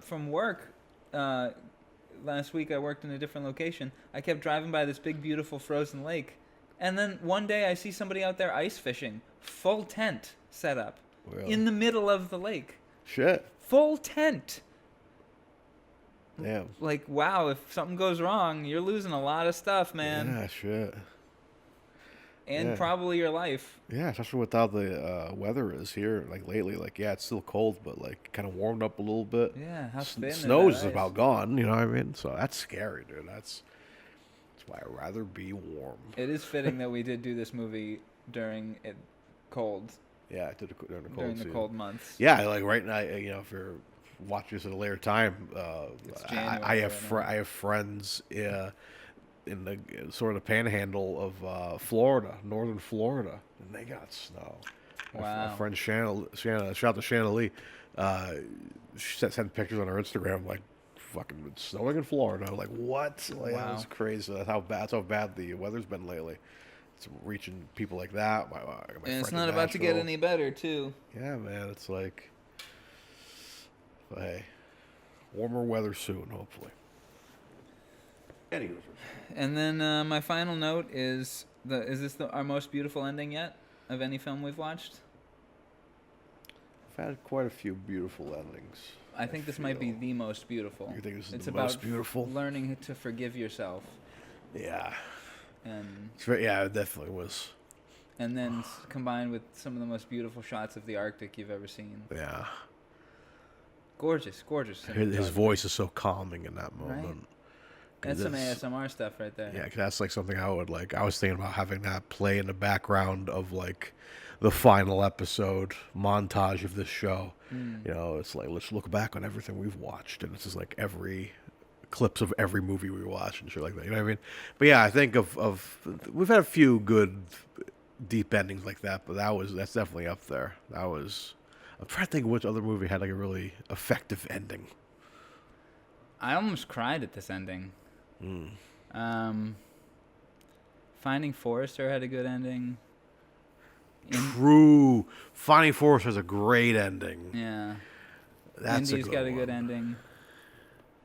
from work last week, I worked in a different location. I kept driving by this big, beautiful frozen lake, and then one day I see somebody out there ice fishing, full tent set up in the middle of the lake. Shit. Full tent. Damn. Like, wow, if something goes wrong, you're losing a lot of stuff, man. Yeah, shit. And probably your life. Yeah, especially with how the weather is here, like lately. Like, yeah, it's still cold, but like kind of warmed up a little bit. Yeah, how thin Snow's is that ice? about gone. You know what I mean? So that's scary, dude. That's why I'd rather be warm. It is fitting that we did do this movie during it cold. Yeah, I did during the cold During season. the cold months. Yeah, like right now, you know, if you're watching this at a later time, I have friends in the sort of panhandle of Florida, northern Florida, and they got snow. Wow. My friend Shanna, shout out to Shanna Lee, she sent pictures on her Instagram, like, fucking it's snowing in Florida. Like, what? Like, Wow. That was crazy. That's how bad the weather's been lately. It's reaching people like that. My And it's friend not in about to get Nashville. any better, too. Yeah, man, it's like, but hey, warmer weather soon, hopefully. Anyway. And then my final note is our most beautiful ending yet of any film we've watched? I've had quite a few beautiful endings. I think this might be the most beautiful. You think this is it's the about most beautiful? Learning to forgive yourself. Yeah. And Yeah, it definitely was. and then combined with some of the most beautiful shots of the Arctic you've ever seen. Yeah. Gorgeous. His voice is so calming in that moment. Right. That's some ASMR stuff right there. Yeah, 'cause that's like something I would like. I was thinking about having that play in the background of like the final episode montage of this show. You know, it's like, let's look back on everything we've watched, and it's just like every clips of every movie we watch and shit like that. You know what I mean? But yeah, I think of we've had a few good deep endings like that, but that's definitely up there. I'm trying to think of which other movie had like a really effective ending. I almost cried at this ending. Finding Forrester had a good ending. True. Finding Forrester has a great ending. Yeah. That's Indy's a good got a one. good ending.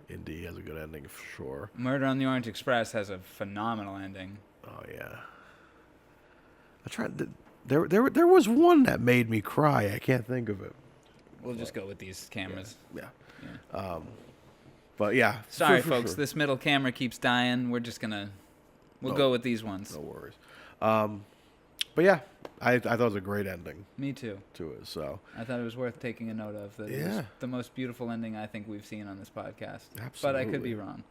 Indy has a good ending for sure. Murder on the Orient Express has a phenomenal ending. Oh yeah. I tried. There was one that made me cry. I can't think of it. We'll just go with these cameras. Yeah. But yeah. Sorry, for folks. sure. This middle camera keeps dying. We're just we'll go with these ones. No worries. But yeah, I thought it was a great ending Me too. to it. So I thought it was worth taking a note of. That it was Yeah. the most beautiful ending I think we've seen on this podcast. But I Absolutely. could be wrong.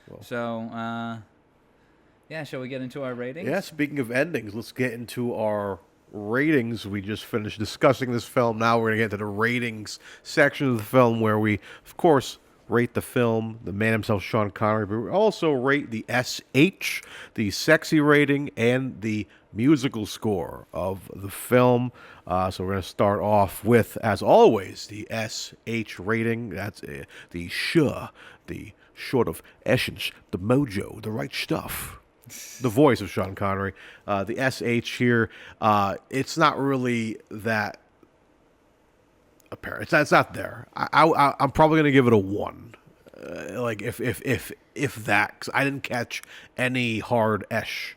Well. So, yeah, shall we get into our ratings? yeah, speaking of endings, let's get into our ratings. We just finished discussing this film. Now we're gonna get into the ratings section of the film, where we, of course, rate the film, the man himself, Sean Connery, but we also rate the SH, the sexy rating, and the musical score of the film. So we're going to start off with, as always, the SH rating. That's the the short of essence, the mojo, the right stuff. The voice of Sean Connery. The SH here, it's not really that apparent. It's not there. I'm probably gonna give it a 1. Like if that, 'cause I didn't catch any hard esh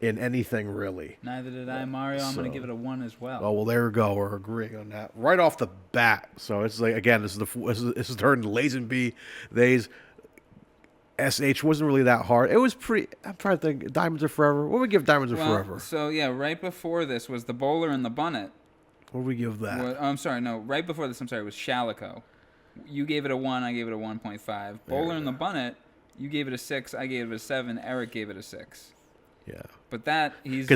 in anything really. Neither did I, Mario. I'm going So- to give it a 1 as well. Oh well, there we go. We're agreeing on that right off the bat. So it's like, again, this is during Lazenby days. SH wasn't really that hard. It was pretty. I'm trying to think. Diamonds Are Forever. What would we give Diamonds Are Forever? So, yeah, right before this was The Bowler and the Bunnet. What would we give that? I'm sorry, no. Right before this, was Shallico. You gave it a 1, I gave it a 1.5. Bowler and the Bunnet, you gave it a 6, I gave it a 7, Eric gave it a 6. Yeah. But that, he's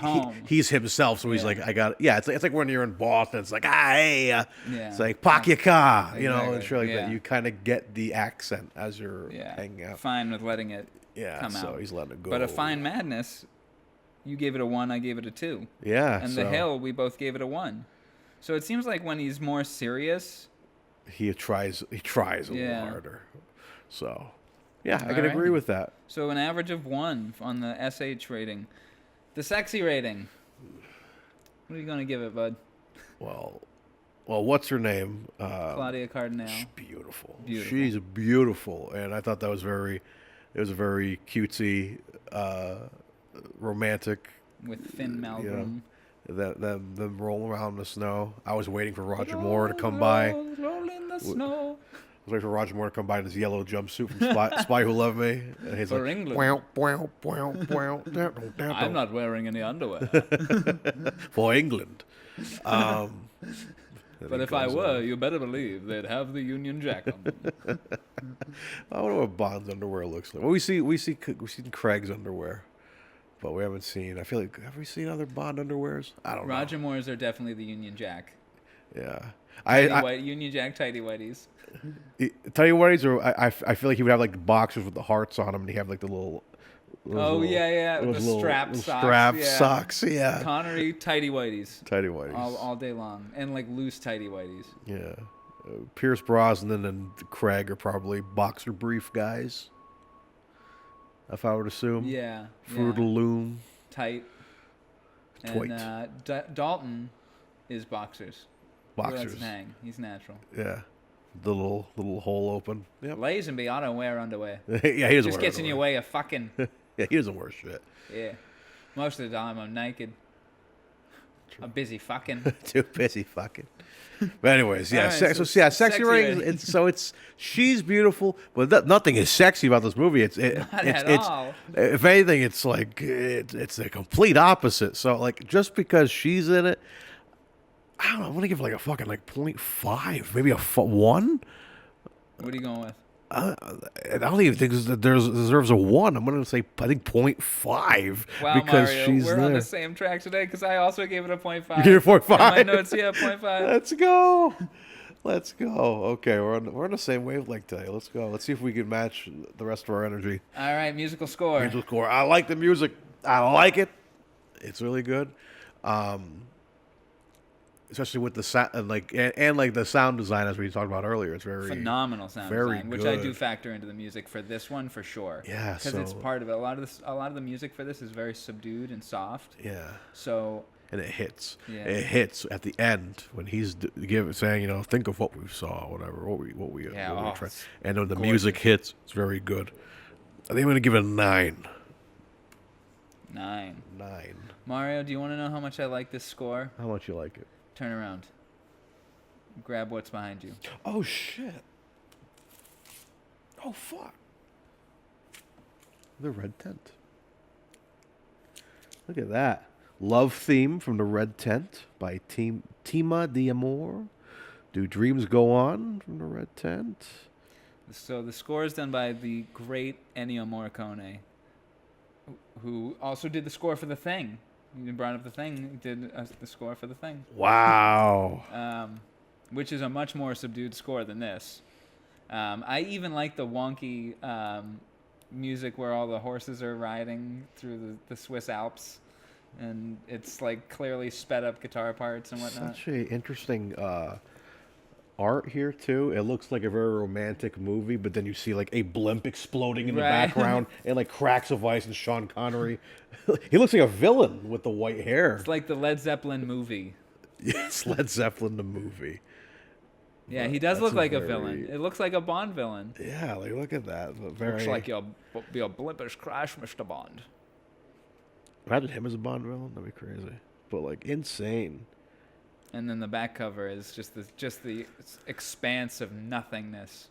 home. he's himself, so he's Yeah. like, I got, yeah, it's like when you're in Boston, it's like, hey, Yeah. it's like, park your car, you know, and Exactly, shit like yeah. that. You kind of get the accent as you're Yeah, hanging out. fine with letting it Yeah, come so out. he's letting it go. But A Fine Madness, you gave it a 1, I gave it a 2. Yeah, And so The Hill, we both gave it a 1. So it seems like when he's more serious, he tries a little Yeah. harder. So, yeah, I can Alright. agree with that. so an average of 1 on the SH rating. The sexy rating. What are you going to give it, bud? Well, what's her name? Claudia Cardinale. She's beautiful. Beautiful. She's beautiful, and I thought that was it was a very cutesy, romantic. With Finn Malcolm. You know, them rolling around in the snow. I was waiting for Roger Moore to come by. Roll in the snow. I was waiting for Roger Moore to come by in his yellow jumpsuit from Spy Who Loved Me. And he's For like, England. I'm not wearing any underwear. for England. But if I were, you better believe they'd have the Union Jack on them. I wonder what Bond's underwear looks like. Well, we've seen Craig's underwear, but we haven't seen. I feel like, have we seen other Bond underwears? I don't Roger Moore's are definitely the Union Jack. know. Yeah. Union Jack tighty whities. Tell you what, I feel like he would have like the boxers with the hearts on them, and he have like the little. Yeah. The strap socks. Strap yeah. socks, yeah. Connery tighty whities. Tighty whities. All day long. And like loose tighty whities. Yeah. Pierce Brosnan and Craig are probably boxer brief guys, if I would assume. Yeah. Fruit of the Loom. Tight. And Dalton is boxers. Boxers. He lets him hang. He's natural. Yeah. The little hole open. Yep. Lazenby, I don't wear underwear. Yeah, he doesn't Just wear gets in your underwear. way of fucking. Yeah, he doesn't wear shit. Yeah. Most of the time I'm naked. I'm busy fucking. Too busy fucking. But anyways, yeah. All right, so, so yeah, sexy sexy rating. rating. It's she's beautiful, but nothing is sexy about this movie. Not at all. If anything, it's like it's the complete opposite. So like, just because she's in it, I don't know. I'm gonna give it like a fucking like 0.5, maybe a 1. What are you going with? I don't even think this deserves a 1. I'm gonna say I think 0.5 Wow, because Mario, she's we're there. on the same track today because I also gave it a 0.5. You gave it a 0.5? In my notes, yeah, 0.5. Let's go. Okay, we're on the same wavelength today. Let's go. Let's see if we can match the rest of our energy. All right, musical score. Musical score. I like the music. I like it. It's really good. Especially with the sound and like the sound design as we talked about earlier. It's very phenomenal sound very design, which I do good. factor into the music for this one for sure. Yeah, because it's part of it. A lot of the music for this is very subdued and soft. Yeah. So. And it hits. Yeah. It hits at the end when he's saying, think of what we saw, whatever, what we tried. And when the music hits, it's very good. I think I'm gonna give it a 9. 9. 9. Mario, do you want to know how much I like this score? How much you like it? Turn around. Grab what's behind you. Oh shit. Oh fuck. The Red Tent. Look at that. Love Theme from the Red Tent by Tima D'Amore. Do Dreams Go On from the Red Tent. So the score is done by the great Ennio Morricone, who also did the score for The Thing. You brought up The Thing. He did the score for The Thing. Wow. Which is a much more subdued score than this. I even like the wonky music where all the horses are riding through the Swiss Alps. And it's like clearly sped up guitar parts and whatnot. Such a interesting art here too. It looks like a very romantic movie, but then you see like a blimp exploding in the background and like cracks of ice and Sean Connery. He looks like a villain with the white hair. It's like the Led Zeppelin movie. Yes, Led Zeppelin the movie. Yeah, he does look like a villain. It looks like a Bond villain. Yeah, like look at that. Looks like your blimpish crash, Mr. Bond. Imagine him as a Bond villain. That'd be crazy. But like insane. And then the back cover is just the expanse of nothingness.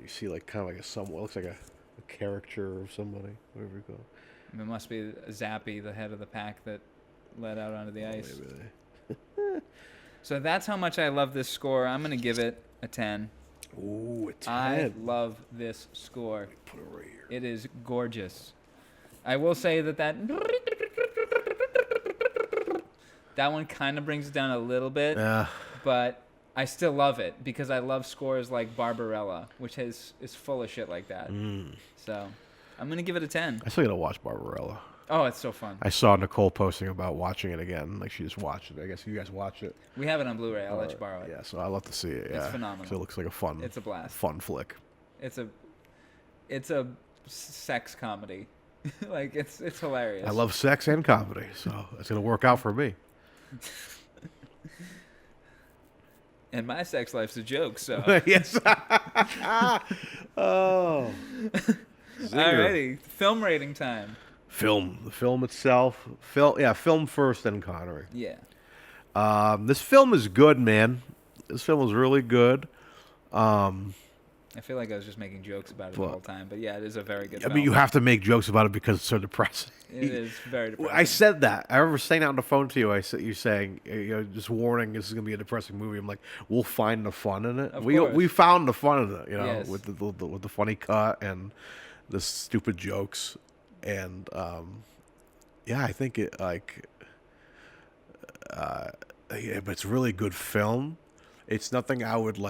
You see like kind of like what looks like a caricature of somebody. Whatever you call it. It must be Zappy, the head of the pack that led out onto the ice. Maybe. So that's how much I love this score. I'm gonna give it a 10. Ooh, a 10. I love this score. Put it right here. It is gorgeous. I will say that one kind of brings it down a little bit, but I still love it because I love scores like Barbarella, which is full of shit like that. So I'm gonna give it a 10. I still gotta watch Barbarella. Oh, it's so fun. I saw Nicole posting about watching it again. Like she just watched it. I guess you guys watch it. We have it on Blu-ray. I'll let you borrow it. Yeah, so I love to see it. Yeah, It's phenomenal. 'Cause it looks like a fun. It's a blast. Fun flick. It's a sex comedy. Like it's hilarious. I love sex and comedy, so it's gonna work out for me. And my sex life's a joke, so. Yes. Oh. Alrighty, film rating time. The film itself. Film first, then Connery. Yeah. This film is good, man. This film is really good. I feel like I was just making jokes about it the whole time, but yeah, it is a very good I film. mean, you have to make jokes about it because it's so depressing. It is very depressing. I said that. I remember saying out on the phone to you. You saying, just warning, this is gonna be a depressing movie. I'm like, we'll find the fun in it. Of We course. found the fun in it, Yes. with the funny cut and the stupid jokes, and I think it but it's a really good film. It's nothing I would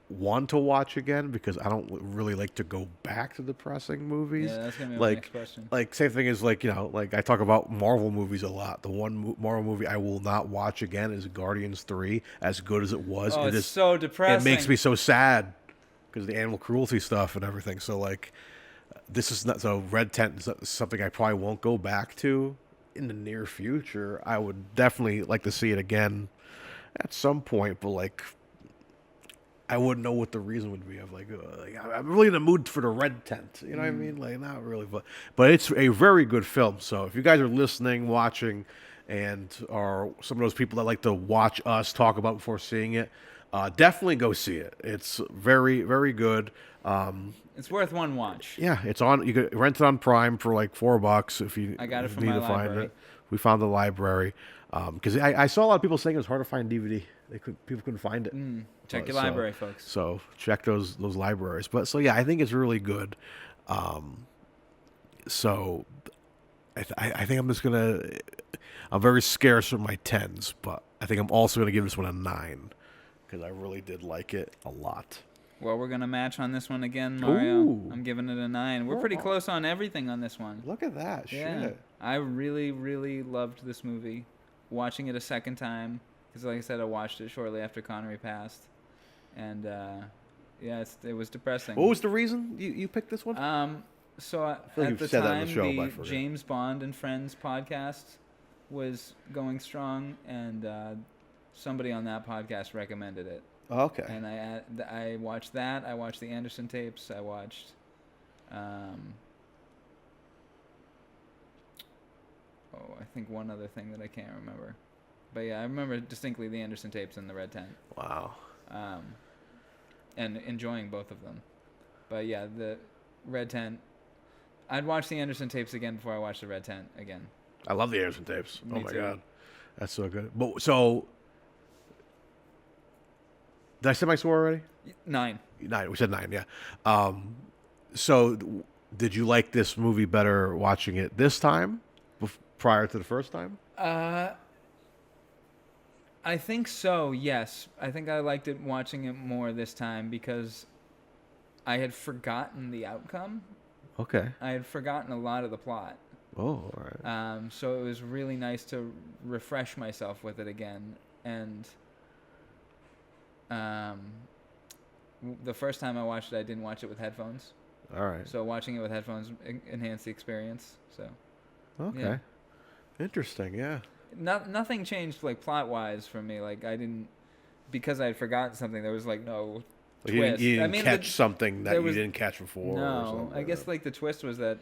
want to watch again because I don't really like to go back to depressing movies. Yeah, that's gonna be my next question. Same thing as I talk about Marvel movies a lot. The one Marvel movie I will not watch again is Guardians 3. As good as it was, Oh, it's so depressing. It makes me so sad because of the animal cruelty stuff and everything. So this is not so. Red Tent is something I probably won't go back to in the near future. I would definitely like to see it again at some point, but I wouldn't know what the reason would be. I'm really in the mood for the Red Tent. You know what I mean? Not really, but it's a very good film. So if you guys are listening, watching, and are some of those people that like to watch us talk about before seeing it, definitely go see it. It's very, very good. It's worth one watch. Yeah, it's on. You could rent it on Prime for like $4 if you I got it if from you need my to find library. it. We found the library because I saw a lot of people saying it was hard to find DVD. People couldn't find it. Check your So- library, folks. So check those libraries. But so yeah, I think it's really good. So I think I'm just gonna. I'm very scarce with my 10s, but I think I'm also gonna give this one a 9 because I really did like it a lot. Well, we're going to match on this one again, Mario. Ooh. I'm giving it a 9. We're pretty close on everything on this one. Look at that Yeah. shit. I really, really loved this movie. Watching it a second time, because like I said, I watched it shortly after Connery passed. And, yeah, it was depressing. What was the reason you picked this one? So feel like at you've the said that on time, the show, but I the forget. James Bond and Friends podcast was going strong, and somebody on that podcast recommended it. Okay. And I watched that. I watched the Anderson tapes. I watched, I think one other thing that I can't remember. But yeah, I remember distinctly the Anderson tapes and the Red Tent. Wow. And enjoying both of them. But yeah, the Red Tent. I'd watch the Anderson tapes again before I watched the Red Tent again. I love the Anderson tapes. Me Oh my too. god, that's so good. But so, did I say my score already? 9. 9. We said 9. Yeah. So, did you like this movie better watching it this time, prior to the first time? I think so, yes. I think I liked it watching it more this time because I had forgotten the outcome. Okay. I had forgotten a lot of the plot. Oh, all right. So it was really nice to refresh myself with it again. And the first time I watched it, I didn't watch it with headphones. All right. So watching it with headphones enhanced the experience. So Okay. yeah. Interesting. Yeah. Nothing changed like plot wise for me. Like I didn't, because I had forgotten something. There was like no Like twist. you didn't I mean, catch something that there you was- didn't catch before. Or No, something I like guess that. like the twist was that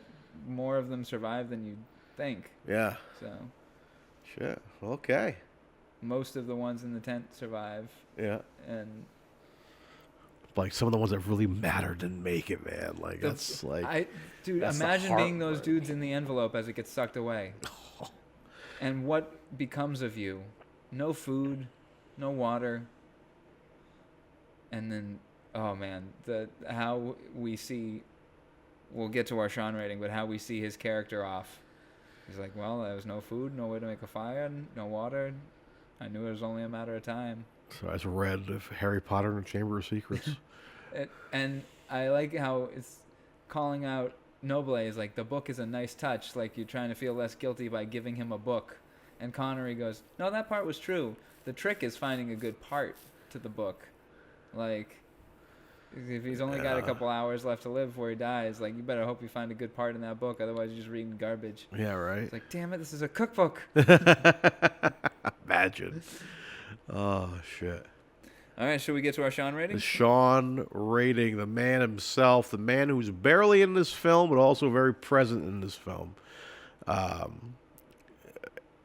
more of them survived than you'd think. Yeah. So Shit. Okay. most of the ones in the tent survive, Yeah. and Like some of the ones that really mattered didn't make it, man. Like that's like. dude, that's the imagine being those heartburn. dudes in the envelope as it gets sucked away, and what becomes of you? No food, no water, and then oh man, how we see. We'll get to our Sean rating, but how we see his character off. He's like, well, there was no food, no way to make a fire, no water. I knew it was only a matter of time. So I just read of Harry Potter and the Chamber of Secrets. And I like how it's calling out Noble is like, the book is a nice touch, like you're trying to feel less guilty by giving him a book. And Connery goes, no, that part was true. The trick is finding a good part to the book. Like, if he's only got a couple hours left to live before he dies, like, you better hope you find a good part in that book, otherwise you're just reading garbage. Yeah, right. It's like, damn it, this is a cookbook. Imagine. Oh shit. All right, should we get to our Sean The rating? Sean rating, the man himself, the man who's barely in this film, but also very present in this film.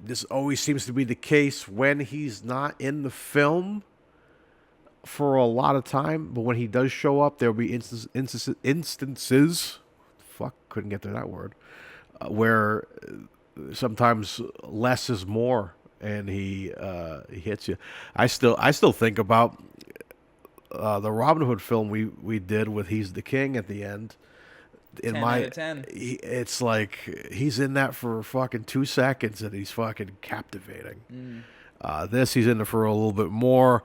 This always seems to be the case when he's not in the film for a lot of time, but when he does show up, there'll be instances. Fuck, couldn't get to that word. Where sometimes less is more, and he hits you. I still think about the Robin Hood film we did with "He's the King" at the end. 10 out of 10. It's like he's in that for fucking 2 seconds, and he's fucking captivating. This he's in there for a little bit more.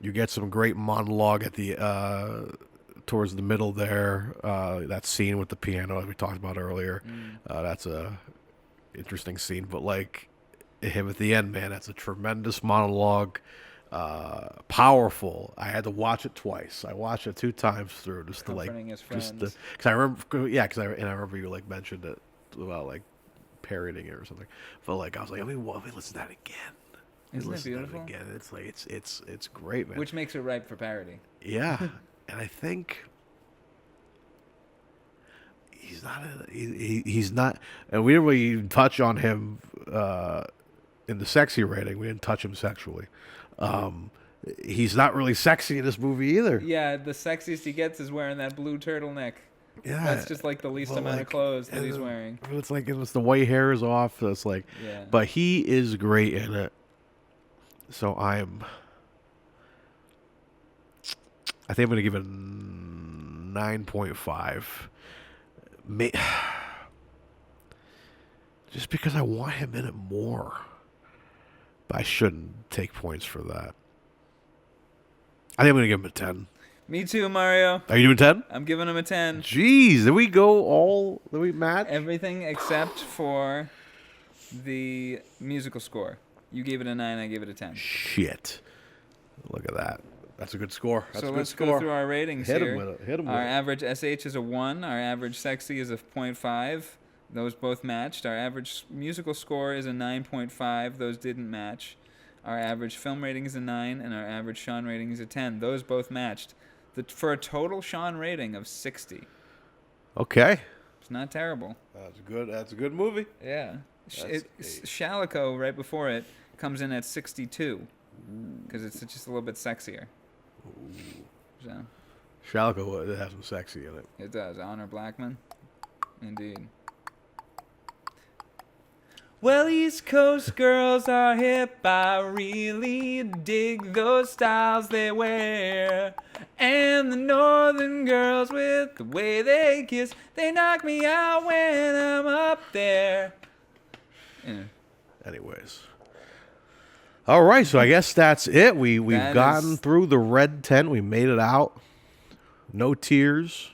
You get some great monologue at the towards the middle there. That scene with the piano, as we talked about earlier, that's a interesting scene. But like him at the end, man, that's a tremendous monologue. Powerful. I had to watch it twice. I watched it 2 times through just to like, Comforting his just friends. because I remember, I remember you like mentioned it about like parodying it or something. But like I was like, let me listen to that again. Isn't it Listen to beautiful? Again, it's like it's great, man. Which makes it ripe for parody. Yeah, and I think he's not. He's not. And we didn't really even touch on him in the sexy rating. We didn't touch him sexually. He's not really sexy in this movie either. Yeah, the sexiest he gets is wearing that blue turtleneck. Yeah, That's just like the least amount of clothes that he's wearing. It's like it's the white hair is off. So it's like, Yeah. but he is great in it. So I think I'm gonna give it 9.5. Just because I want him in it more, but I shouldn't take points for that. I think I'm gonna give him a 10. Me too, Mario. Are you doing 10? I'm giving him a 10. Jeez, did we go all? Did we match? Everything except for the musical score. You gave it a 9, I gave it a 10. Shit! Look at that. That's a good score. That's So a good let's score. go through our ratings Hit here. him with it. Hit him with Our it. average SH is a 1. Our average sexy is a 0.5. Those both matched. Our average musical score is a 9.5. Those didn't match. Our average film rating is a 9, and our average Sean rating is a 10. Those both matched. For a total Sean rating of 60. Okay. It's not terrible. That's good. That's a good movie. Yeah. That's Shalico, right before it, comes in at 62. Because it's just a little bit sexier. So, Shalico has some sexy in it. it does. Honor Blackman. Indeed. Well, East Coast girls are hip. I really dig those styles they wear. And the Northern girls with the way they kiss, they knock me out when I'm up there. Yeah. Anyways. All right, so I guess that's it. We've That gotten is- through the red tent. We made it out. No tears.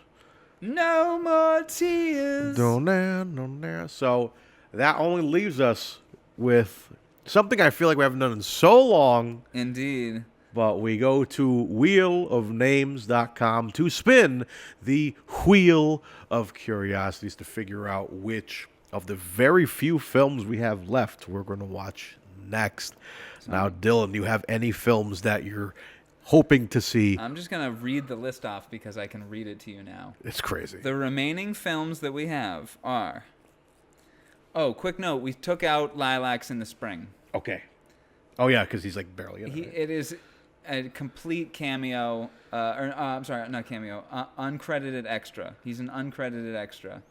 No more tears. Don't there. So that only leaves us with something I feel like we haven't done in so long. Indeed. But we go to wheelofnames.com to spin the wheel of curiosities to figure out which of the very few films we have left we're going to watch next. Now, Dylan, you have any films that you're hoping to see? I'm just going to read the list off because I can read it to you now. It's crazy. The remaining films that we have are... Oh, quick note. We took out Lilacs in the Spring. Okay. Oh, yeah, because he's like barely in it. It is a complete cameo. I'm sorry, not cameo. Uncredited extra. He's an uncredited extra.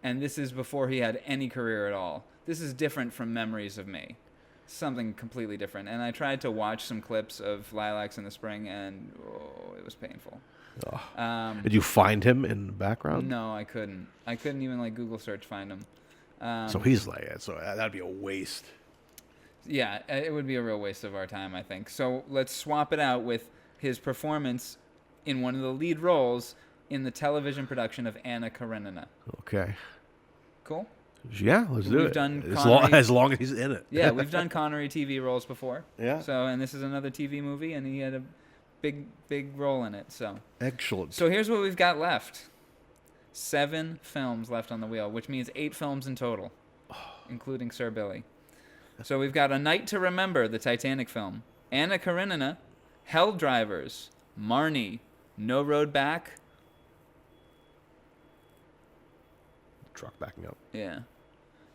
And this is before he had any career at all. This is different from Memories of Me. Something completely different. And I tried to watch some clips of Lilacs in the Spring, and it was painful. Did you find him in the background? No, I couldn't. I couldn't even like Google search find him. So he's like, so that'd be a waste. Yeah, it would be a real waste of our time, I think. So let's swap it out with his performance in one of the lead roles in the television production of Anna Karenina. Okay. Cool? Yeah, let's do We've it. done as long as he's in it. Yeah, we've done Connery TV roles before. Yeah. So, and this is another TV movie, and he had a big role in it. So, Excellent. so here's what we've got left: 7 films left on the wheel, which means 8 films in total, including Sir Billy. So we've got A Night to Remember, the Titanic film, Anna Karenina, Hell Drivers, Marnie, No Road Back. Truck backing up. Yeah.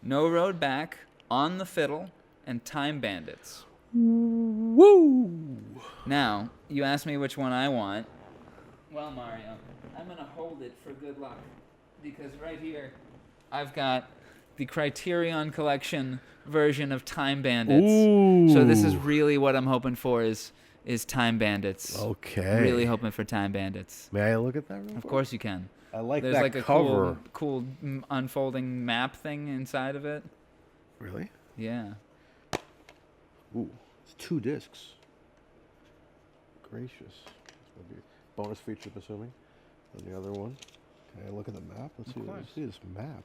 No Road Back, On the Fiddle, and Time Bandits. Woo! Now, you asked me which one I want. Well, Mario, I'm going to hold it for good luck. Because right here, I've got the Criterion Collection version of Time Bandits. Ooh. So this is really what I'm hoping for is Time Bandits. Okay. Really hoping for Time Bandits. May I look at that real Of quick? course you can. I like There's that like a cover. cool unfolding map thing inside of it. Really? Yeah. Ooh, it's 2 discs. Gracious. That'd be a bonus feature, I'm assuming. And the other one. Can I look at the map? Let's see this map.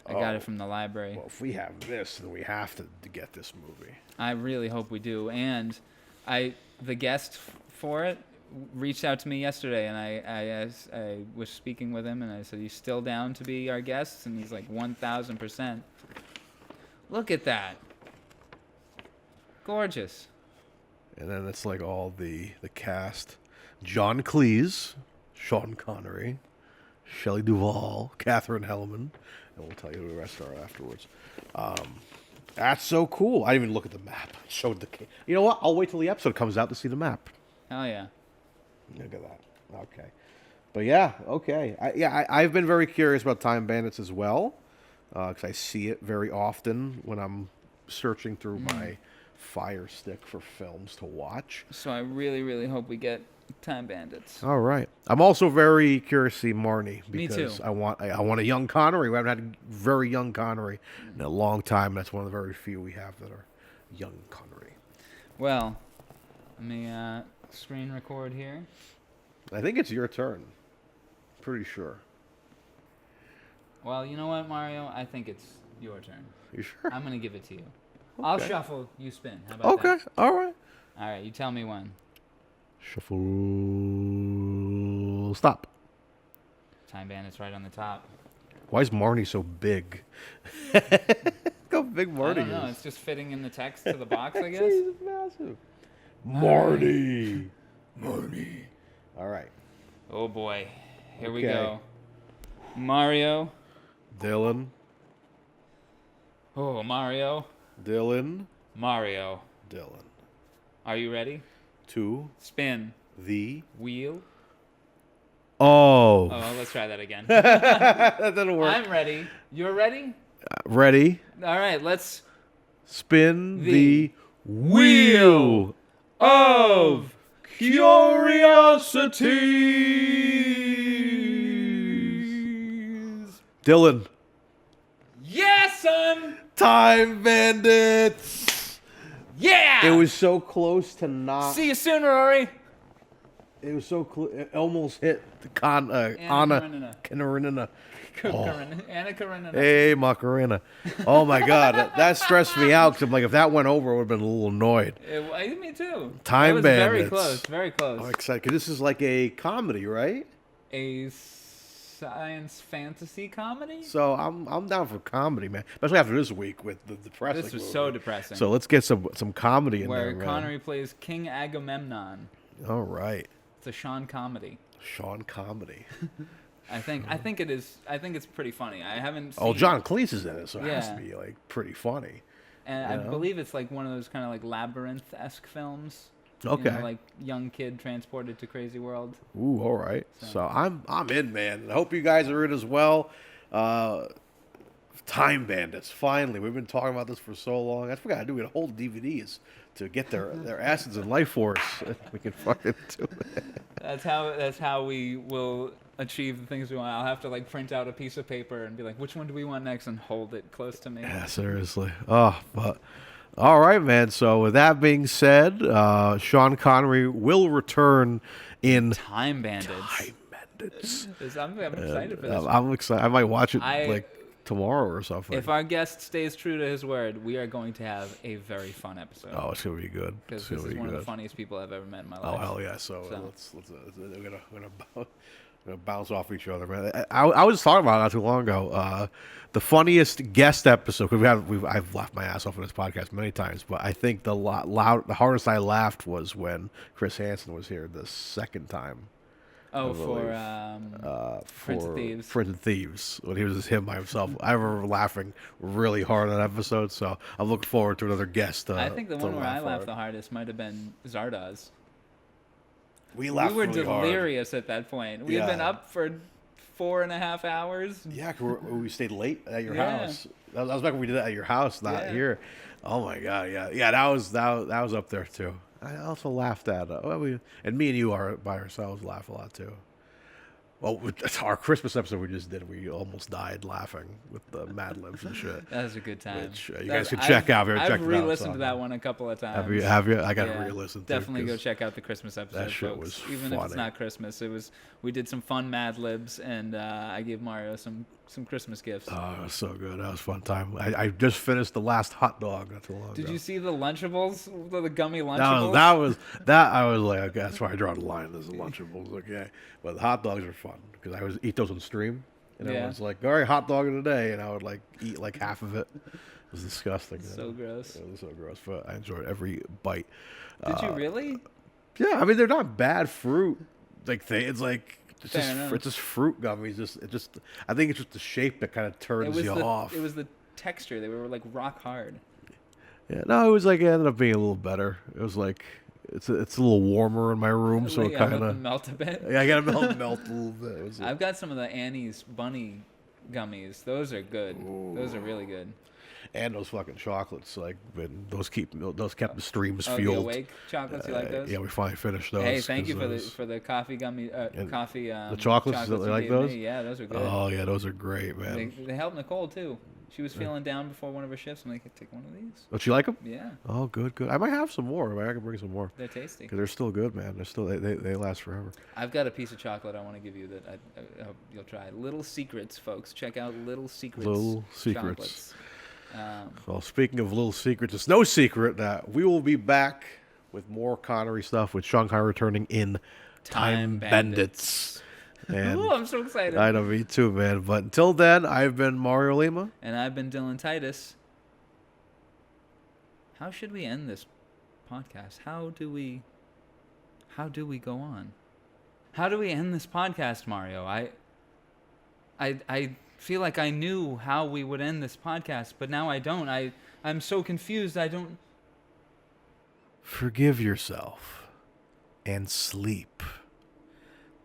I got it from the library. Well, if we have this, then we have to get this movie. I really hope we do. And the guest for it reached out to me yesterday, and I was speaking with him, and I said, "You still down to be our guests?" And he's like, 1,000%. Look at that. Gorgeous. And then it's like all the cast. John Cleese, Sean Connery, Shelley Duvall, Catherine Hellman, and we'll tell you who the rest are afterwards. That's so cool. I didn't even look at the map. It showed the. You know what? I'll wait till the episode comes out to see the map. Hell yeah. Look at that. Okay. But yeah, okay. I've been very curious about Time Bandits as well, because I see it very often when I'm searching through my Fire Stick for films to watch. So I really, really hope we get Time Bandits. All right. I'm also very curious to see Marnie Me because too. I want a young Connery. We haven't had a very young Connery in a long time. That's one of the very few we have that are young Connery. Well, let me screen record here. I think it's your turn. Pretty sure. Well, you know what, Mario? I think it's your turn. You sure? I'm going to give it to you. I'll shuffle, you spin. How about Okay. that? All right. All right, you tell me when. Shuffle. Stop. Time Bandits right on the top. Why is Marnie so big? Look how big I Marnie don't know. is. It's just fitting in the text to the box, I guess. He's massive. Marty. Marty. All right. Oh, boy. Here we Okay. go. Mario. Dylan. Oh, Mario. Dylan. Mario. Dylan. Are you ready? To Spin. the. Wheel. Oh. Oh, let's try that again. That didn't work. I'm ready. You're ready? Ready? All right, let's Spin The the wheel of curiosities. Dylan. Yes, son. Time Bandits. Yeah. It was so close to not. See you soon, Rory. It was so close. It almost hit the Anna Karenina. Karenina. Anna Karenina. Hey, Macarena. Oh my God, that stressed me out because I'm like, if that went over, I would have been a little annoyed. Me too. Time It was very Bandits. close. Very close. I'm excited because this is like a comedy, right? A science fantasy comedy. So I'm down for comedy, man. Especially after this week with the depressing. This was movie. so depressing. So let's get some comedy in where there, man. Connery plays King Agamemnon. All right, It's a Sean comedy. Sean comedy. I think it is. I think it's pretty funny. I haven't. Seen Oh, John Cleese is in it, so it has Yeah. to be like pretty funny. And you I know? believe it's like one of those kind of like labyrinth-esque films. Okay. You know, like young kid transported to crazy world. Ooh, all right. So I'm in, man. I hope you guys are in as well. Time Bandits. Finally, we've been talking about this for so long. That's what we gotta do. We gotta hold DVDs to get their acids and life force. We can fucking do it. That's how we will achieve the things we want. I'll have to like print out a piece of paper and be like, which one do we want next, and hold it close to me. Yeah, seriously. Oh, but all right, man. So with that being said, Sean Connery will return in Time Bandits. Time Bandits. I'm excited for this. I'm excited. I might watch it I- like tomorrow or something. If our guest stays true to his word, we are going to have a very fun episode. Oh, it's gonna be good. Because It's this gonna is be one of good. the funniest people I've ever met in my Oh life. hell yeah! So, So. let's we're gonna bounce off each other, man. I was talking about it not too long ago. The funniest guest episode because I've laughed my ass off on this podcast many times, but I think the hardest I laughed was when Chris Hansen was here the second time. Oh, I Prince of for Thieves. Prince of Thieves, when he was just him by himself. I remember laughing really hard on that episode, so I'm looking forward to another guest. I think the to one where I laugh laughed the hard. hardest might have been Zardoz. We laughed We were really hard. delirious at that point. We had been Yeah. up for 4.5 hours. Yeah, 'cause we stayed late at your Yeah. house. That was back when we did that at your house, not Yeah. here. Oh my God, yeah. That was up there too. I also laughed at and me and you are by ourselves laugh a lot too. Well, it's our Christmas episode we just did. We almost died laughing with the Mad Libs and shit. That was a good time. Which, you guys could check out. I've re-listened to that one a couple of times. Have you? I got to Yeah, re-listen to it. Definitely go 'cause check out the Christmas episode, that shit folks. was Even if it's funny. not Christmas, we did some fun Mad Libs, and I gave Mario some Christmas gifts. Oh, it was so good. That was a fun time. I just finished the last hot dog not too long Did ago. you see the Lunchables, the gummy Lunchables? I was like, okay, that's where I draw the line. There's the Lunchables, okay, but the hot dogs are fun because I would eat those on stream, and Yeah. everyone's like, all right, hot dog of the day, and I would like eat like half of it. It was disgusting. So man. gross. It was so gross, but I enjoyed every bite. Did you really? Yeah, I mean they're not bad fruit. Like it's like It's Fair just enough. it's just fruit gummies. I think it's just the shape that kind of turns you off. It was the texture. They were like rock hard. Yeah, no, it was like it ended up being a little better. It was like it's a little warmer in my room, so it kind of melt a bit. Yeah, I got to melt a little bit. I've got some of the Annie's bunny gummies. Those are good. Ooh. Those are really good. And those fucking chocolates, like those kept the streams The fueled. Awake chocolates, you like those? Yeah, we finally finished those. Hey, thank you for the coffee gummy, the chocolates. You you like gave those? me. Yeah, those are good. Oh yeah, those are great, man. They helped Nicole too. She was feeling down before one of her shifts. I'm like, take one of these. Don't you like them? Yeah. Oh, good. I might have some more. I can bring some more. They're tasty. Because they're still good, man. They last forever. I've got a piece of chocolate I want to give you that I hope you'll try. Little Secrets, folks. Check out Little Secrets. Little Secrets. Chocolates. Well, speaking of little secrets, it's no secret that we will be back with more Connery stuff with Shanghai returning in Time Bandits. And Ooh, I'm so excited. I know, me too, man. But until then, I've been Mario Lima. And I've been Dylan Titus. How should we end this podcast? How do we go on? How do we end this podcast, Mario? I feel like I knew how we would end this podcast, but now I don't. I'm so confused. I don't. Forgive yourself and sleep.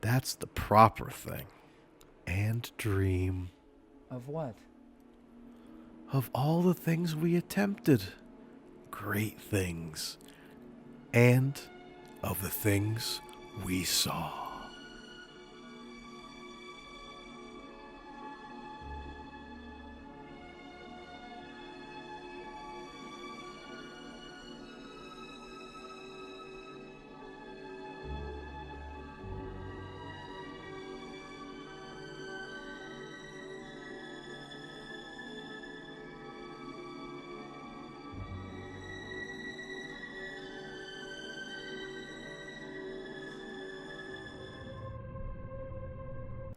That's the proper thing. And dream. Of what? Of all the things we attempted. Great things. And of the things we saw.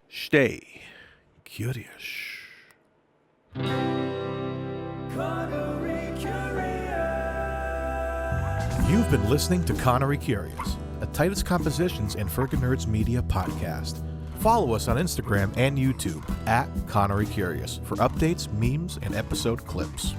Stay curious. Connery Curious. You've been listening to Connery Curious, a Titus Compositions and Friggin' Nerds Media podcast. Follow us on Instagram and YouTube at Connery Curious for updates, memes, and episode clips.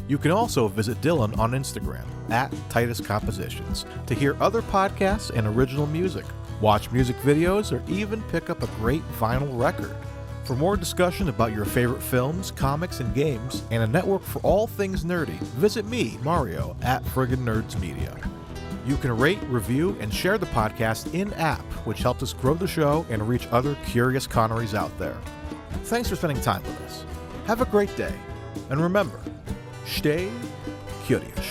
You can also visit Dylan on Instagram at Titus Compositions to hear other podcasts and original music, watch music videos, or even pick up a great vinyl record. For more discussion about your favorite films, comics, and games, and a network for all things nerdy, visit me, Mario, at Friggin' Nerds Media. You can rate, review, and share the podcast in-app, which helps us grow the show and reach other curious Connerys out there. Thanks for spending time with us. Have a great day, and remember, stay curious.